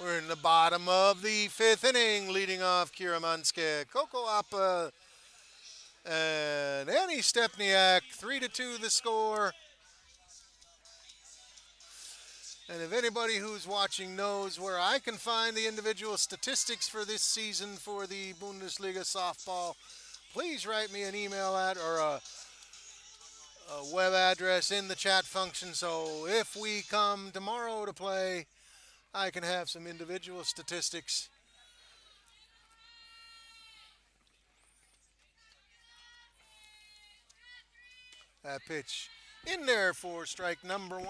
We're in the bottom of the 5th inning, leading off Kira Manske, Coco Appa, and Annie Stepniak. 3-2 the score. And if anybody who's watching knows where I can find the individual statistics for this season for the Bundesliga softball, please write me an email at or a web address in the chat function. So if we come tomorrow to play, I can have some individual statistics. That pitch in there for strike number 1.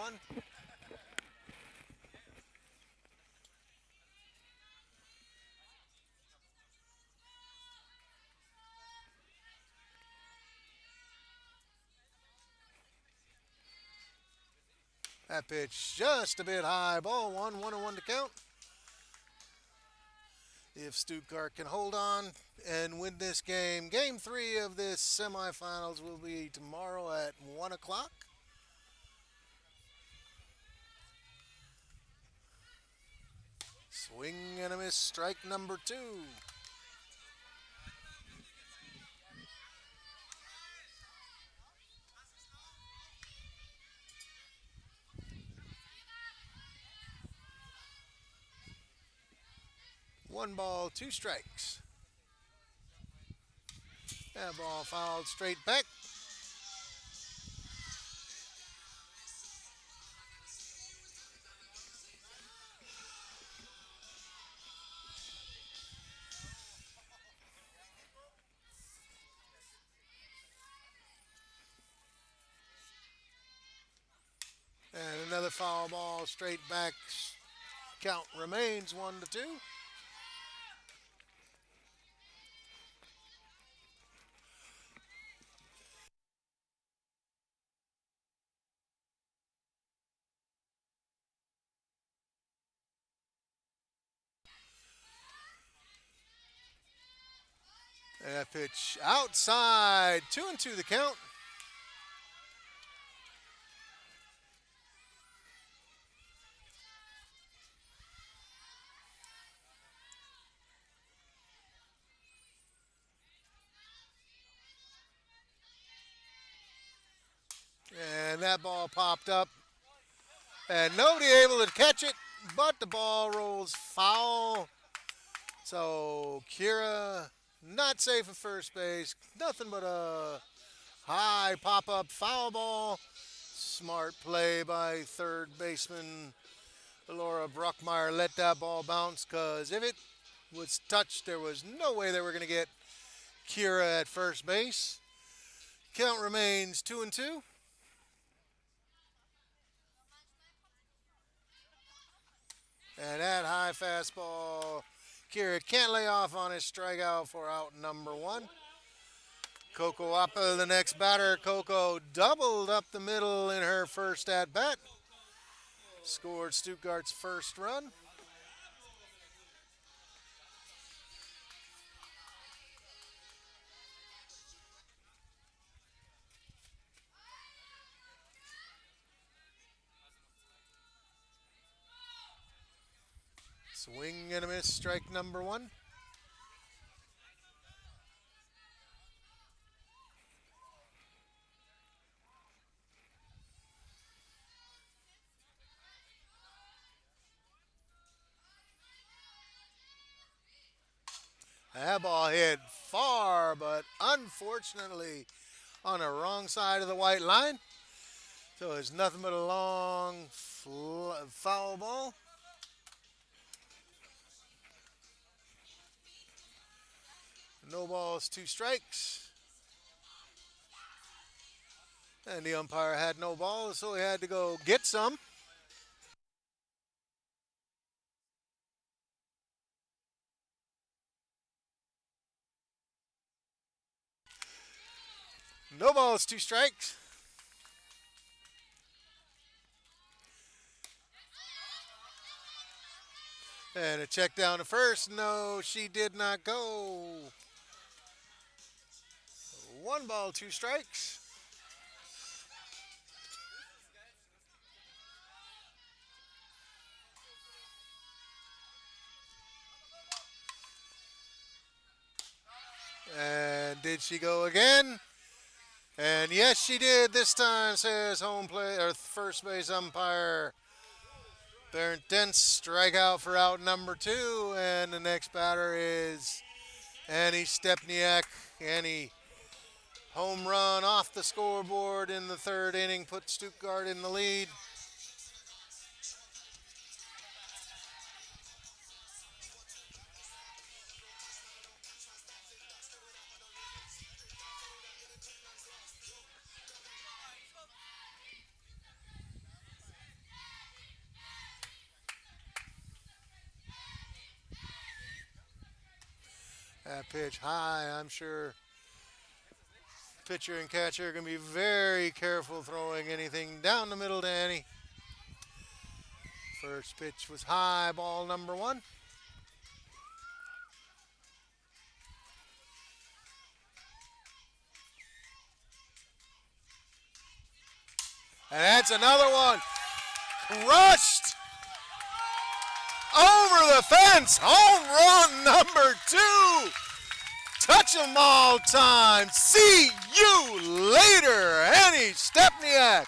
That pitch just a bit high. Ball 1, 1-1 to count. If Stuttgart can hold on and win this game, game 3 of this semifinals will be tomorrow at 1 o'clock. Swing and a miss, strike number 2. One ball, 2 strikes. That ball fouled straight back. And another foul ball straight back. Count remains 1-2. And that pitch outside. 2-2 the count. And that ball popped up. And nobody able to catch it, but the ball rolls foul. So Kira not safe at first base. Nothing but a high pop-up foul ball. Smart play by third baseman Laura Bruckmeyer. Let that ball bounce because if it was touched, there was no way they were going to get Kira at first base. Count remains 2-2. And that high fastball, Kira can't lay off on his strikeout for out number one. Coco Appa, the next batter. Coco doubled up the middle in her first at bat. Scored Stuttgart's first run. Swing and a miss, strike number one. That ball hit far, but unfortunately on the wrong side of the white line. So it's nothing but a long foul ball. No balls, two strikes. And the umpire had no balls, so he had to go get some. No balls, two strikes. And a check down to first. No, she did not go. One ball, two strikes. And did she go again? And yes, she did this time, says home plate or first base umpire Bernd Dentz. Strikeout for out number two. And the next batter is Annie Stepniak. Annie home run off the scoreboard in the third inning, put Stuttgart in the lead. That pitch high, I'm sure pitcher and catcher are going to be very careful throwing anything down the middle to Annie. First pitch was high, ball number one. And that's another one. Crushed over the fence. Home run number two. Touch 'em all time. See you later, Annie Stepniak.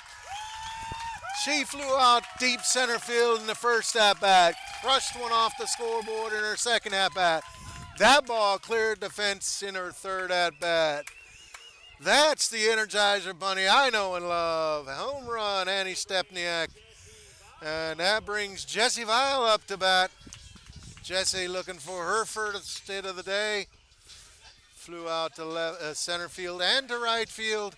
She flew out deep center field in the first at-bat. Crushed one off the scoreboard in her second at-bat. That ball cleared the fence in her third at-bat. That's the Energizer Bunny I know and love. Home run, Annie Stepniak. And that brings Jessie Vile up to bat. Jessie looking for her first hit of the day. Flew out to center field and to right field.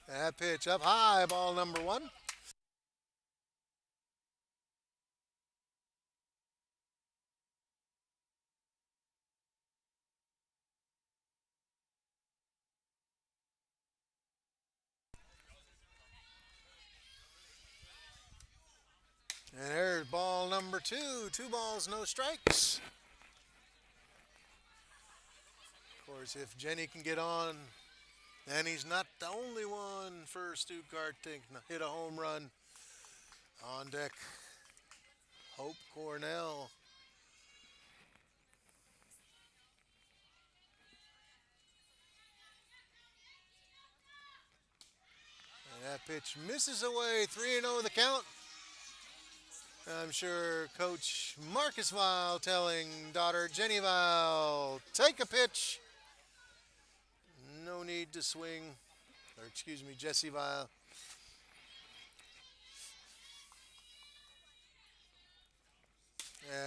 That pitch up high, ball number one. And there's ball number two. 2 balls, no strikes. Of course, if Jenny can get on, and he's not the only one for Stuttgart to hit a home run. On deck, Hope Cornell. And that pitch misses away. 3-0 the count. I'm sure Coach Marcus Weil telling daughter Jenny Weil, take a pitch. No need to swing. Or excuse me, Jesse Weil.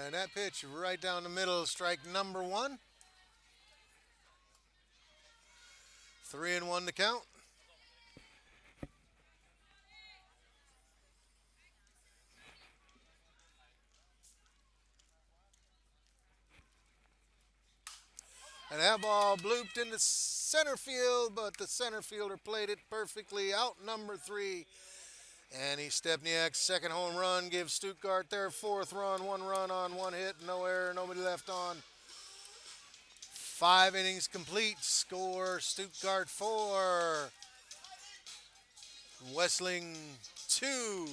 And that pitch right down the middle, strike number 1. 3-1 to count. And that ball blooped into center field, but the center fielder played it perfectly. Out number 3. Annie Stepniak's second home run gives Stuttgart their 4th run. 1 run on 1 hit, no error, nobody left on. 5 innings complete. Score Stuttgart 4. Wesseling 2.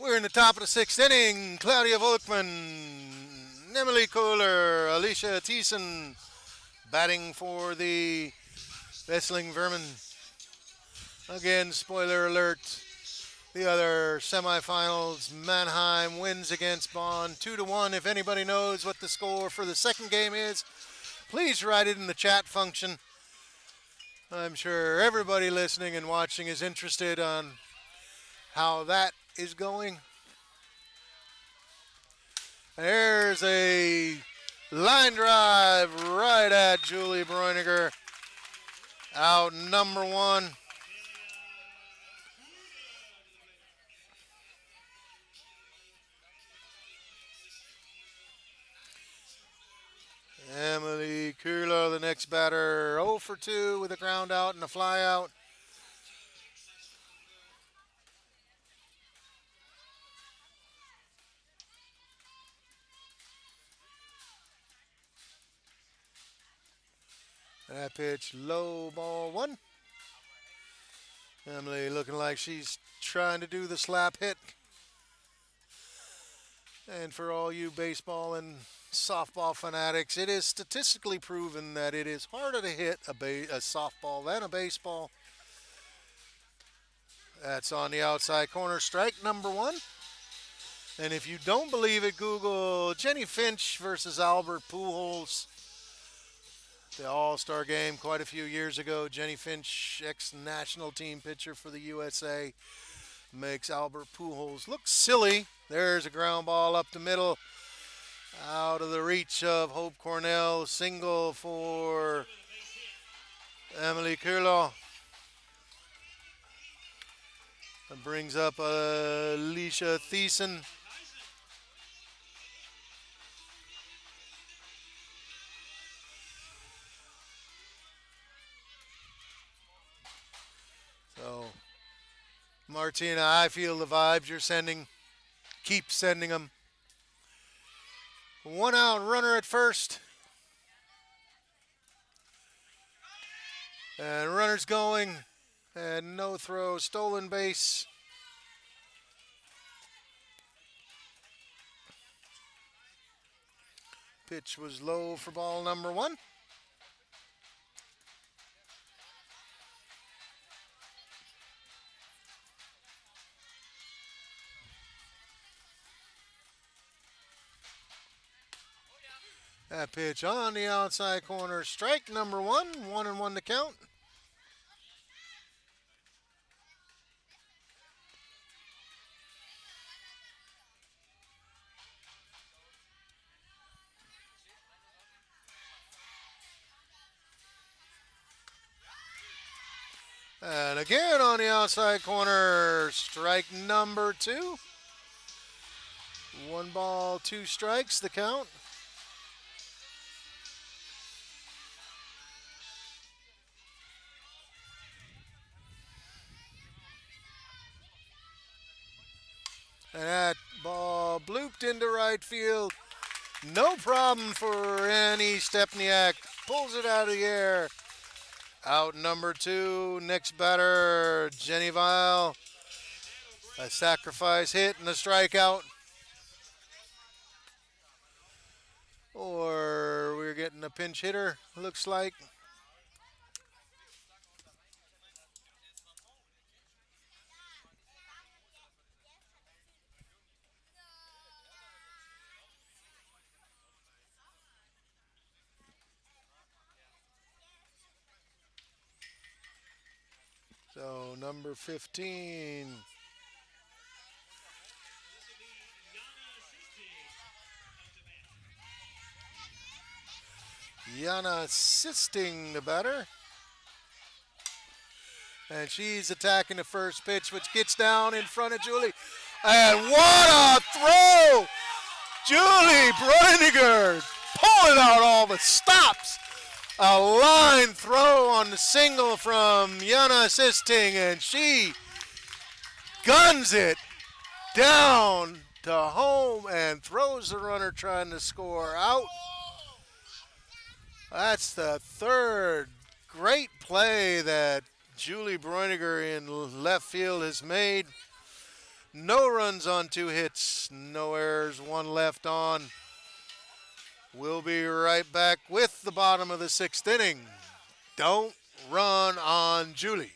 We're in the top of the 6th inning. Claudia Volkman, Emily Kohler, Alicia Thiessen batting for the Wesseling Vermins. Again, spoiler alert, the other semifinals, Mannheim wins against Bonn 2-1. If anybody knows what the score for the second game is, please write it in the chat function. I'm sure everybody listening and watching is interested on how that is going. There's a line drive right at Julie Breuniger. Out number 1. Emily Kuhler, the next batter, 0 for 2 with a ground out and a fly out. That pitch, low, ball 1. Emily looking like she's trying to do the slap hit. And for all you baseball and softball fanatics, it is statistically proven that it is harder to hit a softball than a baseball. That's on the outside corner, strike number 1. And if you don't believe it, Google Jenny Finch versus Albert Pujols. The All-Star game quite a few years ago. Jenny Finch, ex-national team pitcher for the USA, makes Albert Pujols look silly. There's a ground ball up the middle, out of the reach of Hope Cornell. Single for Emily Kuhler. That brings up Alicia Thiessen. So, Martina, I feel the vibes you're sending. Keep sending them. 1 out, runner at first. And runners going. And no throw, stolen base. Pitch was low for ball number 1. That pitch on the outside corner. Strike number one. 1-1 to count. And again on the outside corner. Strike number two. 1 ball, 2 strikes, the count. And that ball blooped into right field. No problem for Annie Stepniak. Pulls it out of the air. Out number two. Next batter, Jenny Vile. A sacrifice hit and a strikeout. Or we're getting a pinch hitter, looks like. So number 15. Yana assisting the batter. And she's attacking the first pitch, which gets down in front of Julie. And what a throw! Julie Breininger pulling out all the stops. A line throw on the single from Yana assisting, and she guns it down to home and throws the runner trying to score out. That's the third great play that Julie Breininger in left field has made. No runs on 2 hits, no errors, 1 left on. We'll be right back with the bottom of the 6th inning. Don't run on Julie.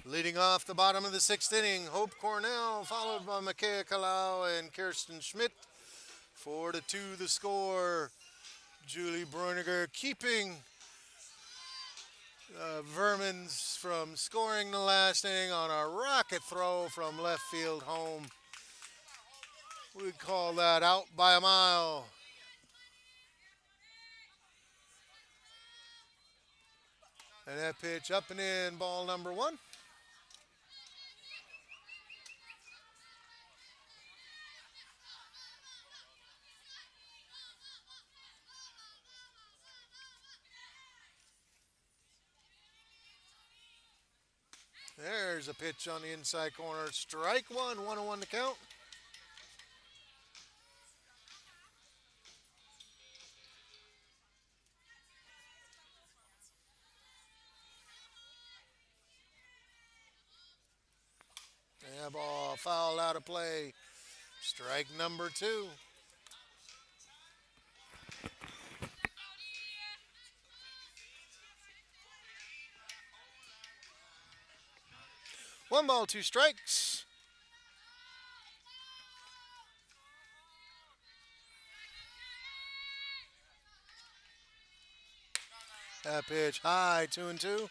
Leading off the bottom of the 6th inning, Hope Cornell, followed by Makea Kalau and Kirsten Schmidt. 4-2 the score. Julie Breininger keeping Vermins from scoring the last inning on a rocket throw from left field home. We call that out by a mile. And that pitch up and in, ball number 1. There's a pitch on the inside corner. Strike one, 1-1 to count. Yeah, ball fouled out of play. Strike number 2. One ball, 2 strikes. That pitch high, 2-2.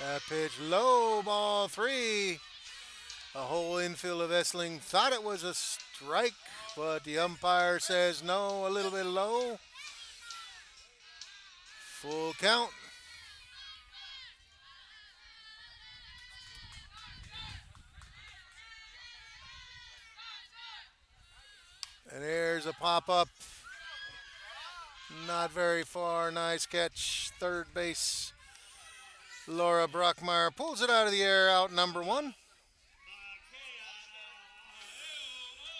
That pitch low, ball 3. A whole infield of Wesseling thought it was a strike, but the umpire says no, a little bit low. Full count. And there's a pop-up. Not very far. Nice catch. Third base. Laura Brockmeyer pulls it out of the air, out number 1.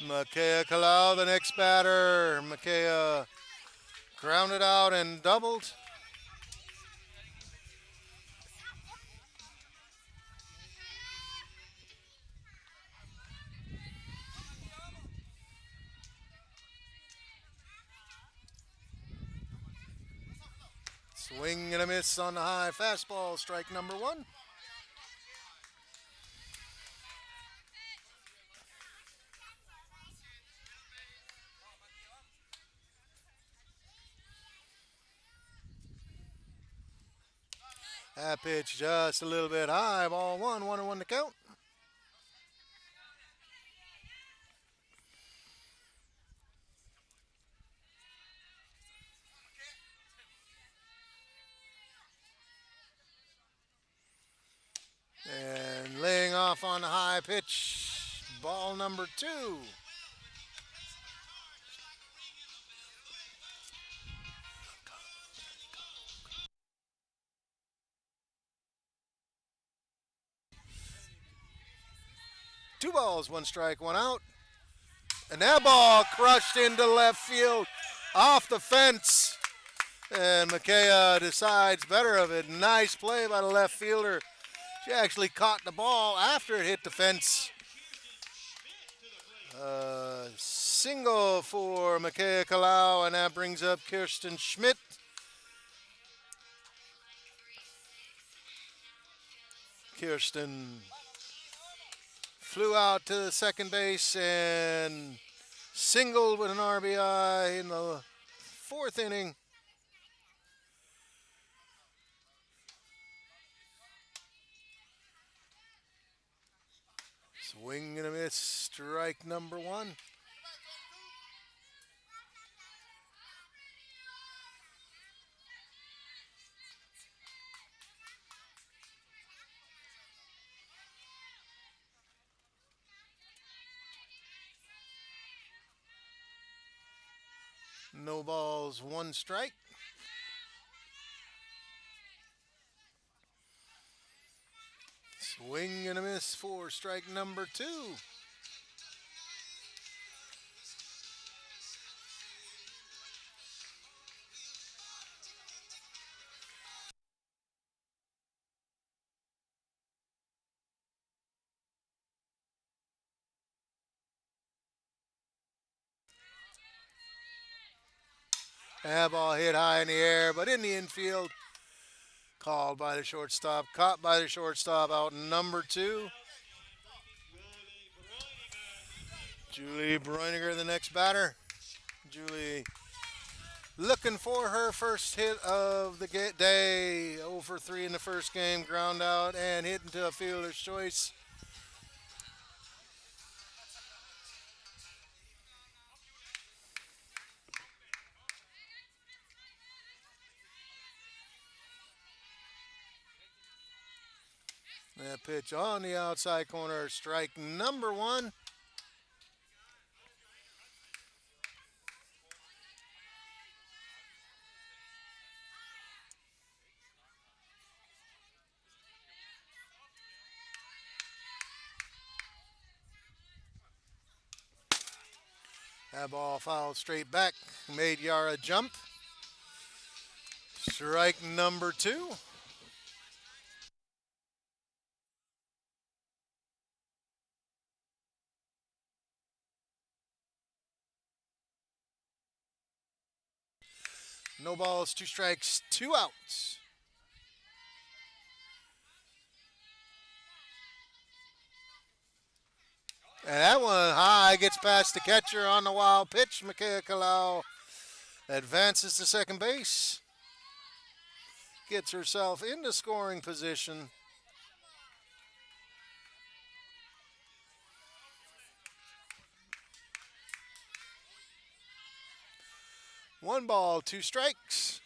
Makea Kalau, the next batter. Makea grounded out and doubled. Swing and a miss on the high fastball, strike number 1. That pitch just a little bit high, ball 1, 1-1 to count. And laying off on the high pitch, ball number 2. Two balls, 1 strike, 1 out. And that ball crushed into left field off the fence. And Makea decides better of it. Nice play by the left fielder. She actually caught the ball after it hit the fence. Single for Makea Kalau, and that brings up Kirsten Schmidt. Kirsten flew out to the second base and singled with an RBI in the 4th inning. Swing and a miss, strike number 1. No balls, 1 strike. Swing and a miss for strike number 2. That ball hit high in the air, but in the infield. Called by the shortstop, caught by the shortstop, out number 2. Julie Bräuniger, the next batter. Julie looking for her first hit of the day. 0 for 3 in the first game, ground out and hit into a fielder's choice. That pitch on the outside corner, strike number 1. That ball fouled straight back, made Yara jump. Strike number 2. No balls, 2 strikes, 2 outs. And that one high, gets past the catcher on the wild pitch. Makea Kalau advances to second base. Gets herself into scoring position. One ball, two strikes.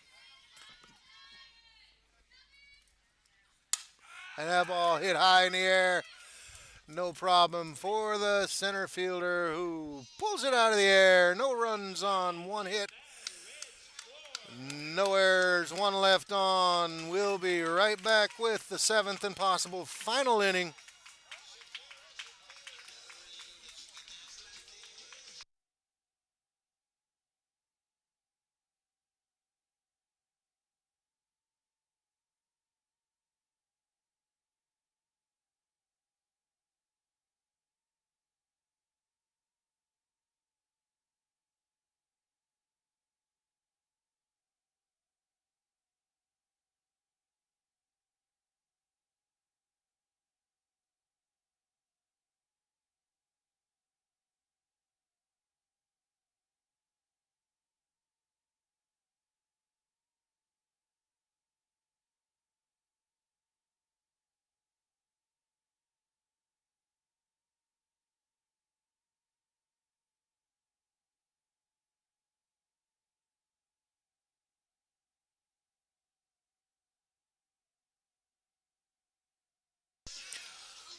And that ball hit high in the air. No problem for the center fielder who pulls it out of the air. No runs on, one hit. No errors, one left on. We'll be right back with the seventh and possible final inning.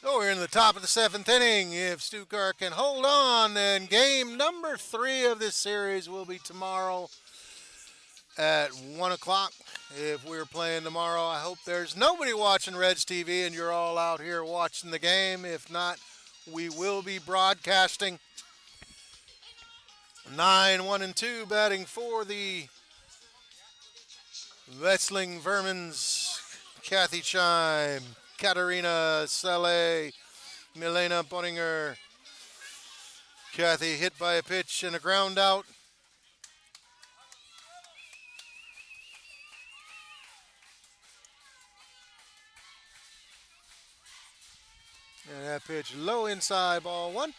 So we're in the top of the seventh inning. If Stuttgart can hold on, then game number 3 of this series will be tomorrow at 1 o'clock. If we're playing tomorrow, I hope there's nobody watching Reds TV and you're all out here watching the game. If not, we will be broadcasting. 9, 1, and 2 batting for the Wesseling Vermins. Kathy Chime, Katarina Saleh, Milena Bonninger. Kathy hit by a pitch and a ground out. And that pitch low inside, ball 1.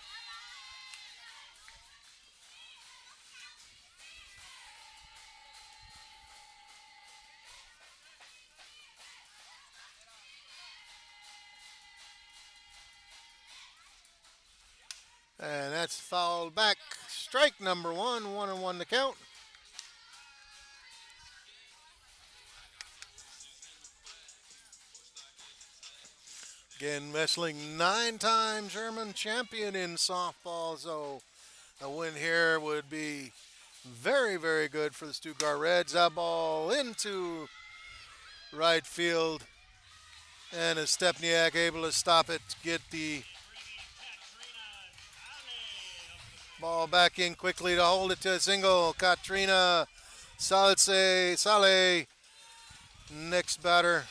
And that's fouled back. Strike number 1, 1-1 to count. Again, Wesseling 9-time German champion in softball, so a win here would be very, very good for the Stuttgart Reds. That ball into right field, and is Stepniak able to stop it, get the ball back in quickly to hold it to a single. Katrina Saleh, next batter.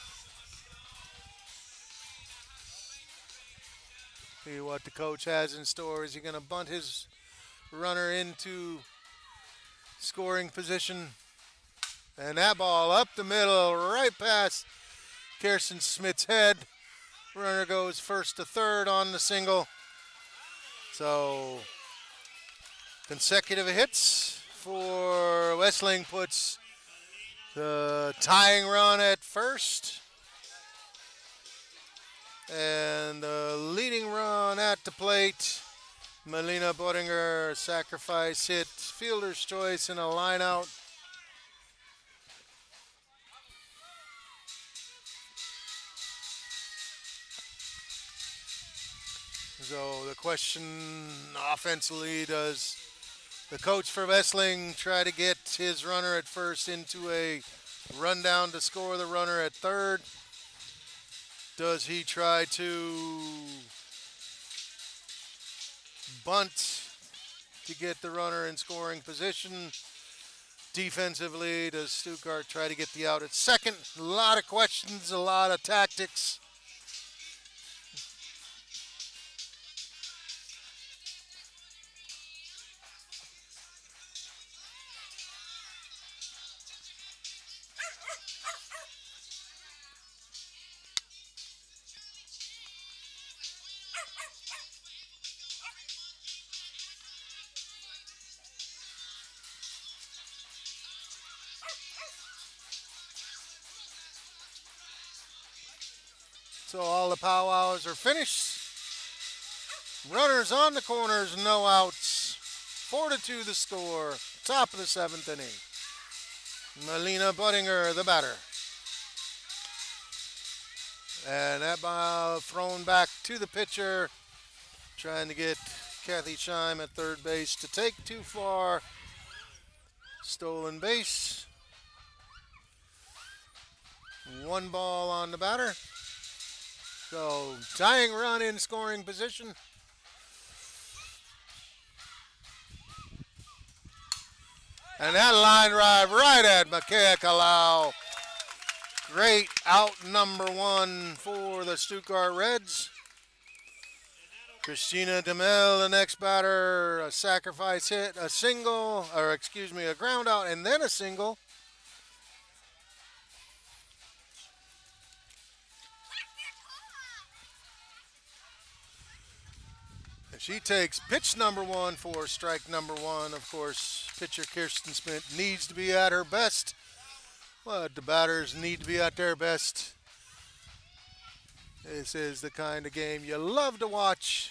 See what the coach has in store. Is he going to bunt his runner into scoring position? And that ball up the middle, right past Kirsten Smith's head. Runner goes first to third on the single. So consecutive hits for Wesseling puts the tying run at first. And the leading run at the plate. Melina Bodinger, sacrifice hit, fielder's choice, and a line out. So the question offensively, does the coach for Wesseling try to get his runner at first into a rundown to score the runner at third? Does he try to bunt to get the runner in scoring position? Defensively, does Stuttgart try to get the out at second? A lot of questions, a lot of tactics. So all the powwows are finished. Runners on the corners, no outs. 4-2 the score. Top of the seventh inning. Melina Buttinger, the batter. And that ball thrown back to the pitcher, trying to get Kathy Scheim at third base to take too far. Stolen base. One ball on the batter. So tying run in scoring position. And that line drive right at Makea Kalau. Great out number one for the Stuttgart Reds. Christina DeMel, the next batter, a sacrifice hit, a single, a ground out, and then a single. And she takes pitch number one for strike number one. Of course, pitcher Kirsten Smith needs to be at her best, but the batters need to be at their best. This is the kind of game you love to watch,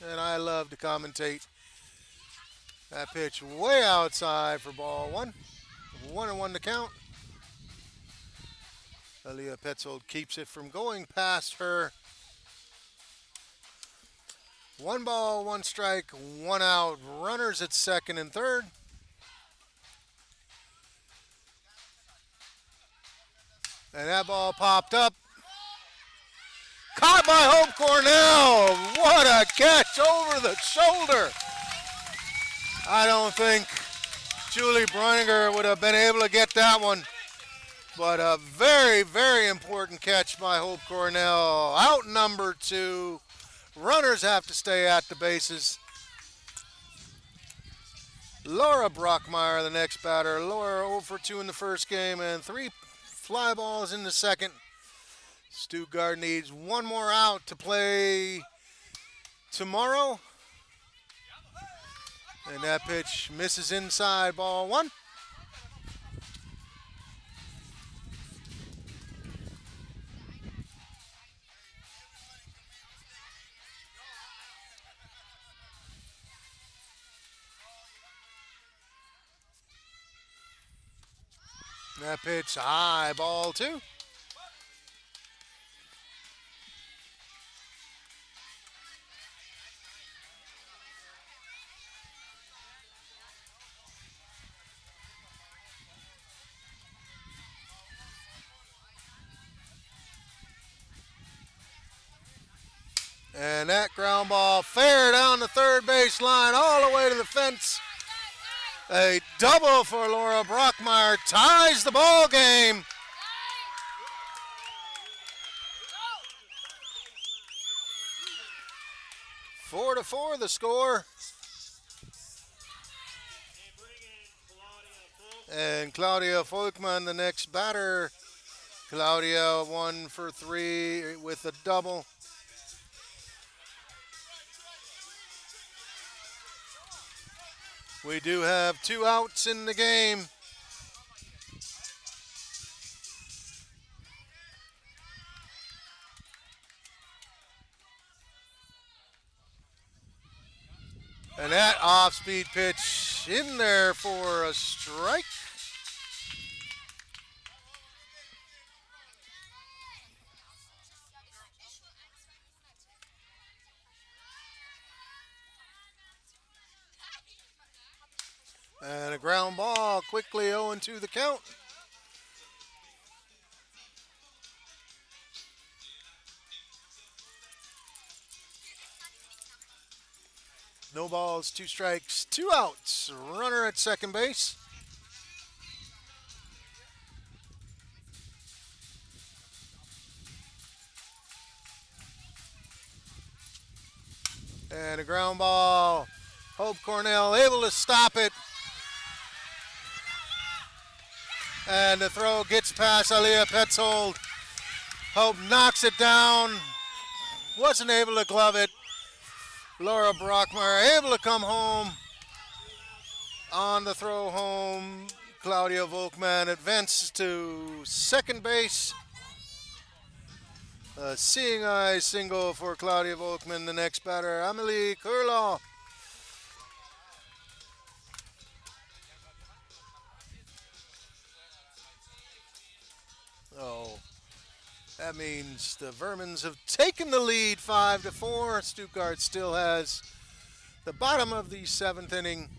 and I love to commentate. That pitch way outside for ball one. 1-1 to count. Aaliyah Petzold keeps it from going past her. 1 ball, 1 strike, 1 out. Runners at second and third. And that ball popped up. Caught by Hope Cornell. What a catch over the shoulder. I don't think Julie Breininger would have been able to get that one. But a very, very important catch by Hope Cornell. Out number 2. Runners have to stay at the bases. Laura Brockmeyer, the next batter. Laura 0 for 2 in the first game and 3 fly balls in the second. Stuttgart needs 1 more out to play tomorrow. And that pitch misses inside, ball 1. That pitch high, ball 2. And that ground ball fair down the third base line all the way to the fence. A double for Laura Brockmeyer ties the ball game. Four to 4 the score. And Claudia Volkmann, the next batter. Claudia 1 for 3 with a double. We do have 2 outs in the game. And that off-speed pitch in there for a strike. And a ground ball, quickly 0-2 the count. No balls, 2 strikes, 2 outs. Runner at second base. And a ground ball. Hope Cornell able to stop it. And the throw gets past Aaliyah Petzold. Hope knocks it down. Wasn't able to glove it. Laura Brockmeyer able to come home. On the throw home, Claudia Volkmann advances to second base. A seeing eye single for Claudia Volkmann. The next batter, Amelie Kurlaw. Oh, that means the Vermins have taken the lead 5-4. Stuttgart still has the bottom of the seventh inning.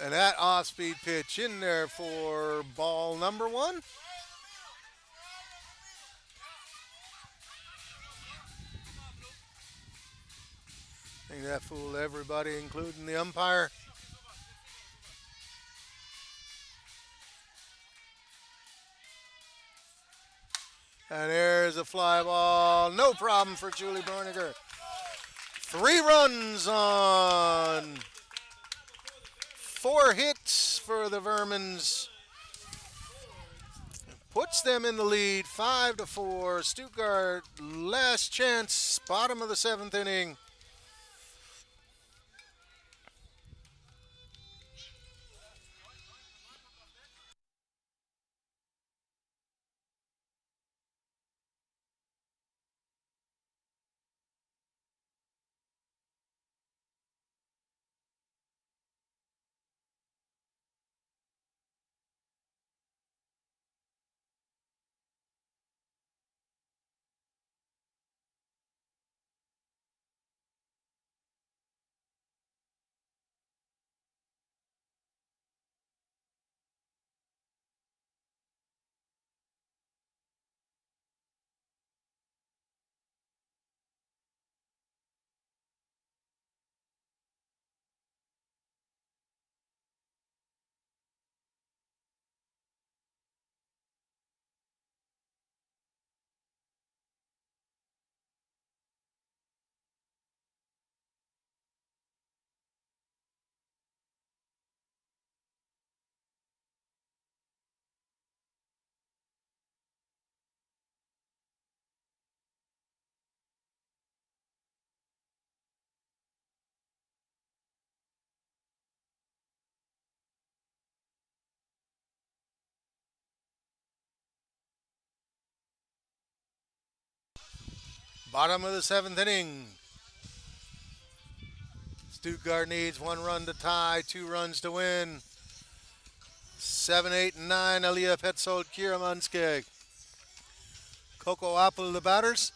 And that off-speed pitch in there for ball number one. I think that fooled everybody, including the umpire. And there's a fly ball. No problem for Julie Breuninger. 3 runs on 4 hits for the Vermins. Puts them in the lead 5-4. Stuttgart, last chance, bottom of the seventh inning. Bottom of the seventh inning. Stuttgart needs 1 run to tie, 2 runs to win. 7, 8, and 9, Aliyah Petzold, Kira Munskeg. Coco Apple, the batters.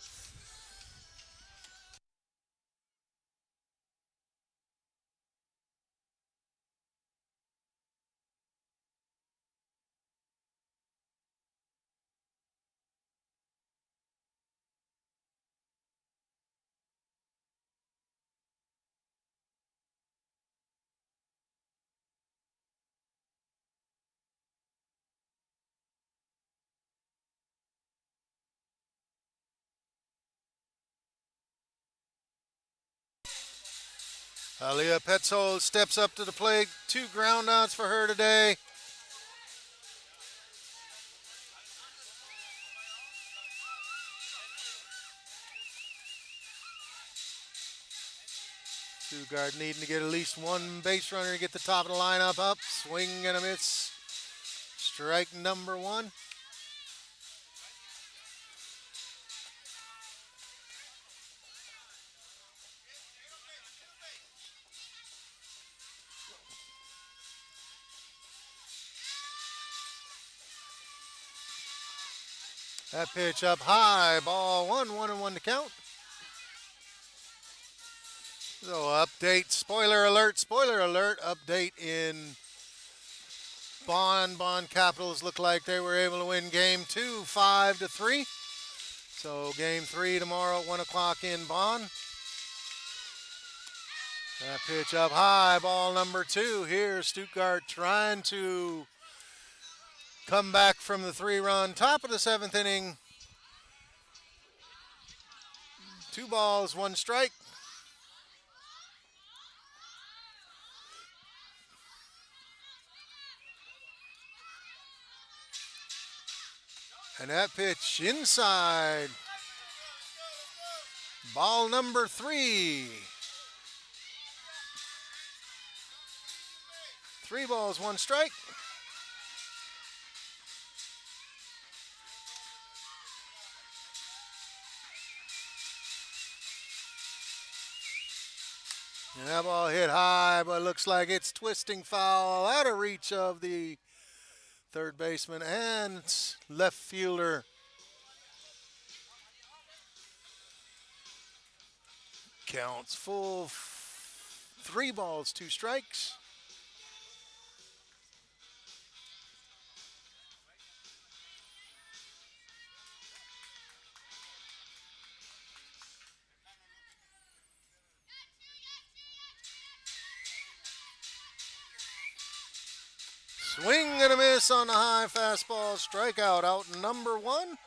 Aliyah Petzold steps up to the plate. 2 groundouts for her today. Stuttgart needing to get at least 1 base runner to get the top of the lineup up. Swing and a miss. Strike number 1. That pitch up high. Ball 1, 1-1 to count. So update, spoiler alert, update in Bonn Capitals look like they were able to win game 2, 5-3. So game 3 tomorrow at 1 o'clock in Bonn. That pitch up high, ball number 2. Here Stuttgart trying to come back from the 3-run top of the 7th inning. 2 balls, 1 strike. And that pitch inside. Ball number 3. 3 balls, 1 strike. And that ball hit high, but looks like it's twisting foul out of reach of the third baseman and left fielder. Counts full 3 balls, 2 strikes. Swing and a miss on the high fastball. Strikeout, out number 1.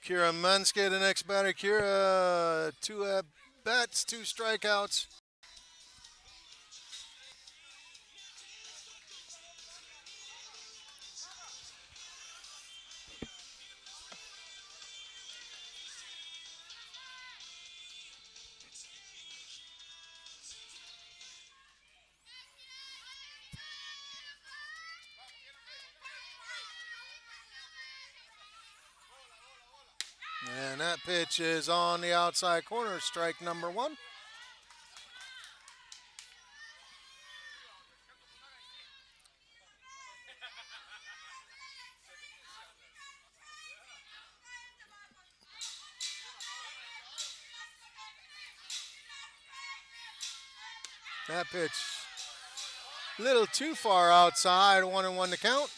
Kira Manske, the next batter. Kira, 2 at bats, 2 strikeouts. And that pitch is on the outside corner, strike number 1. That pitch a little too far outside, 1-1 to count.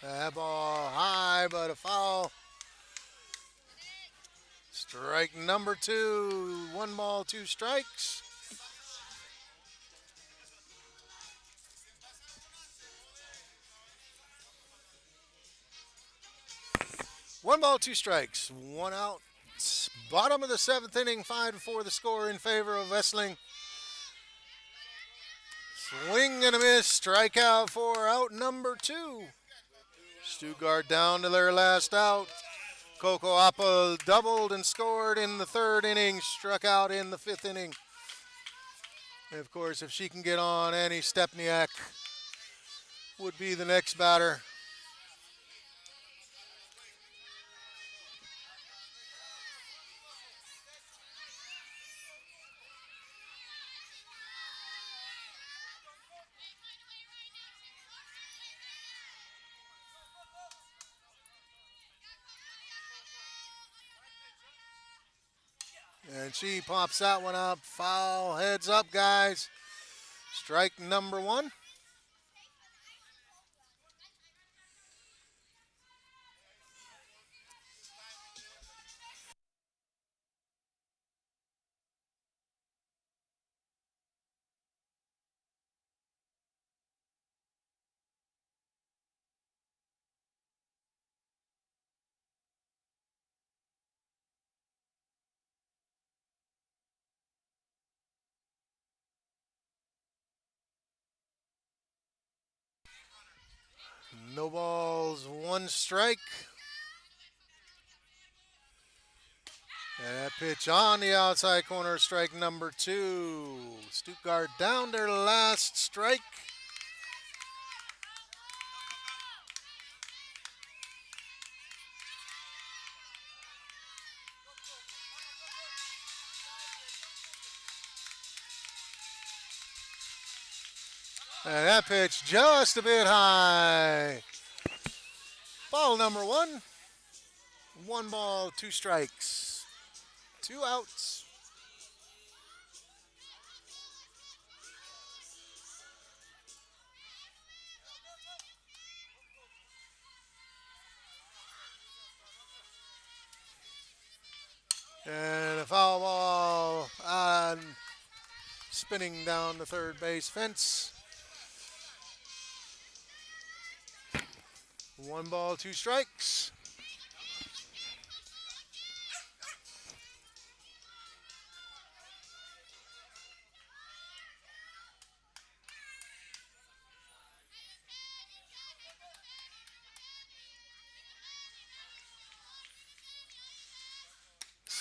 That ball high, but a foul. Strike number 2, 1 ball, 2 strikes. One ball, 2 strikes, 1 out. Bottom of the 7th inning, 5-4 the score in favor of Wesseling. Swing and a miss, strikeout for out number 2. Stuttgart down to their last out. Coco Apple doubled and scored in the 3rd inning, struck out in the 5th inning. And of course, if she can get on, Annie Stepniak would be the next batter. And she pops that one up. Foul. Heads up, guys. Strike number 1. No balls, 1 strike. And that pitch on the outside corner, strike number 2. Stuttgart down their last strike. And that pitch just a bit high. Ball number 1. 1 ball, 2 strikes. 2 outs. And a foul ball on spinning down the third base fence. 1 ball, 2 strikes.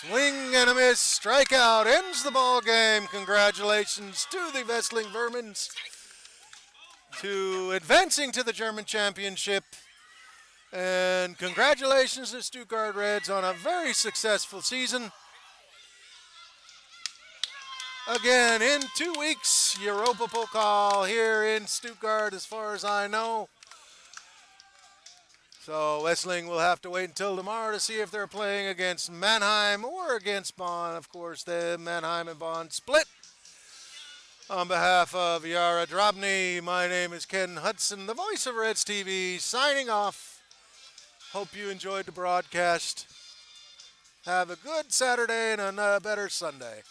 Swing and a miss, strikeout, ends the ball game. Congratulations to the Wesseling Vermins to advancing to the German championship. And congratulations to Stuttgart Reds on a very successful season. Again, in 2 weeks, Europa Pokal here in Stuttgart, as far as I know. So Wesseling will have to wait until tomorrow to see if they're playing against Mannheim or against Bonn. Of course, the Mannheim and Bonn split. On behalf of Yara Drobny, my name is Ken Hudson, the voice of Reds TV, signing off. Hope you enjoyed the broadcast. Have a good Saturday and a better Sunday.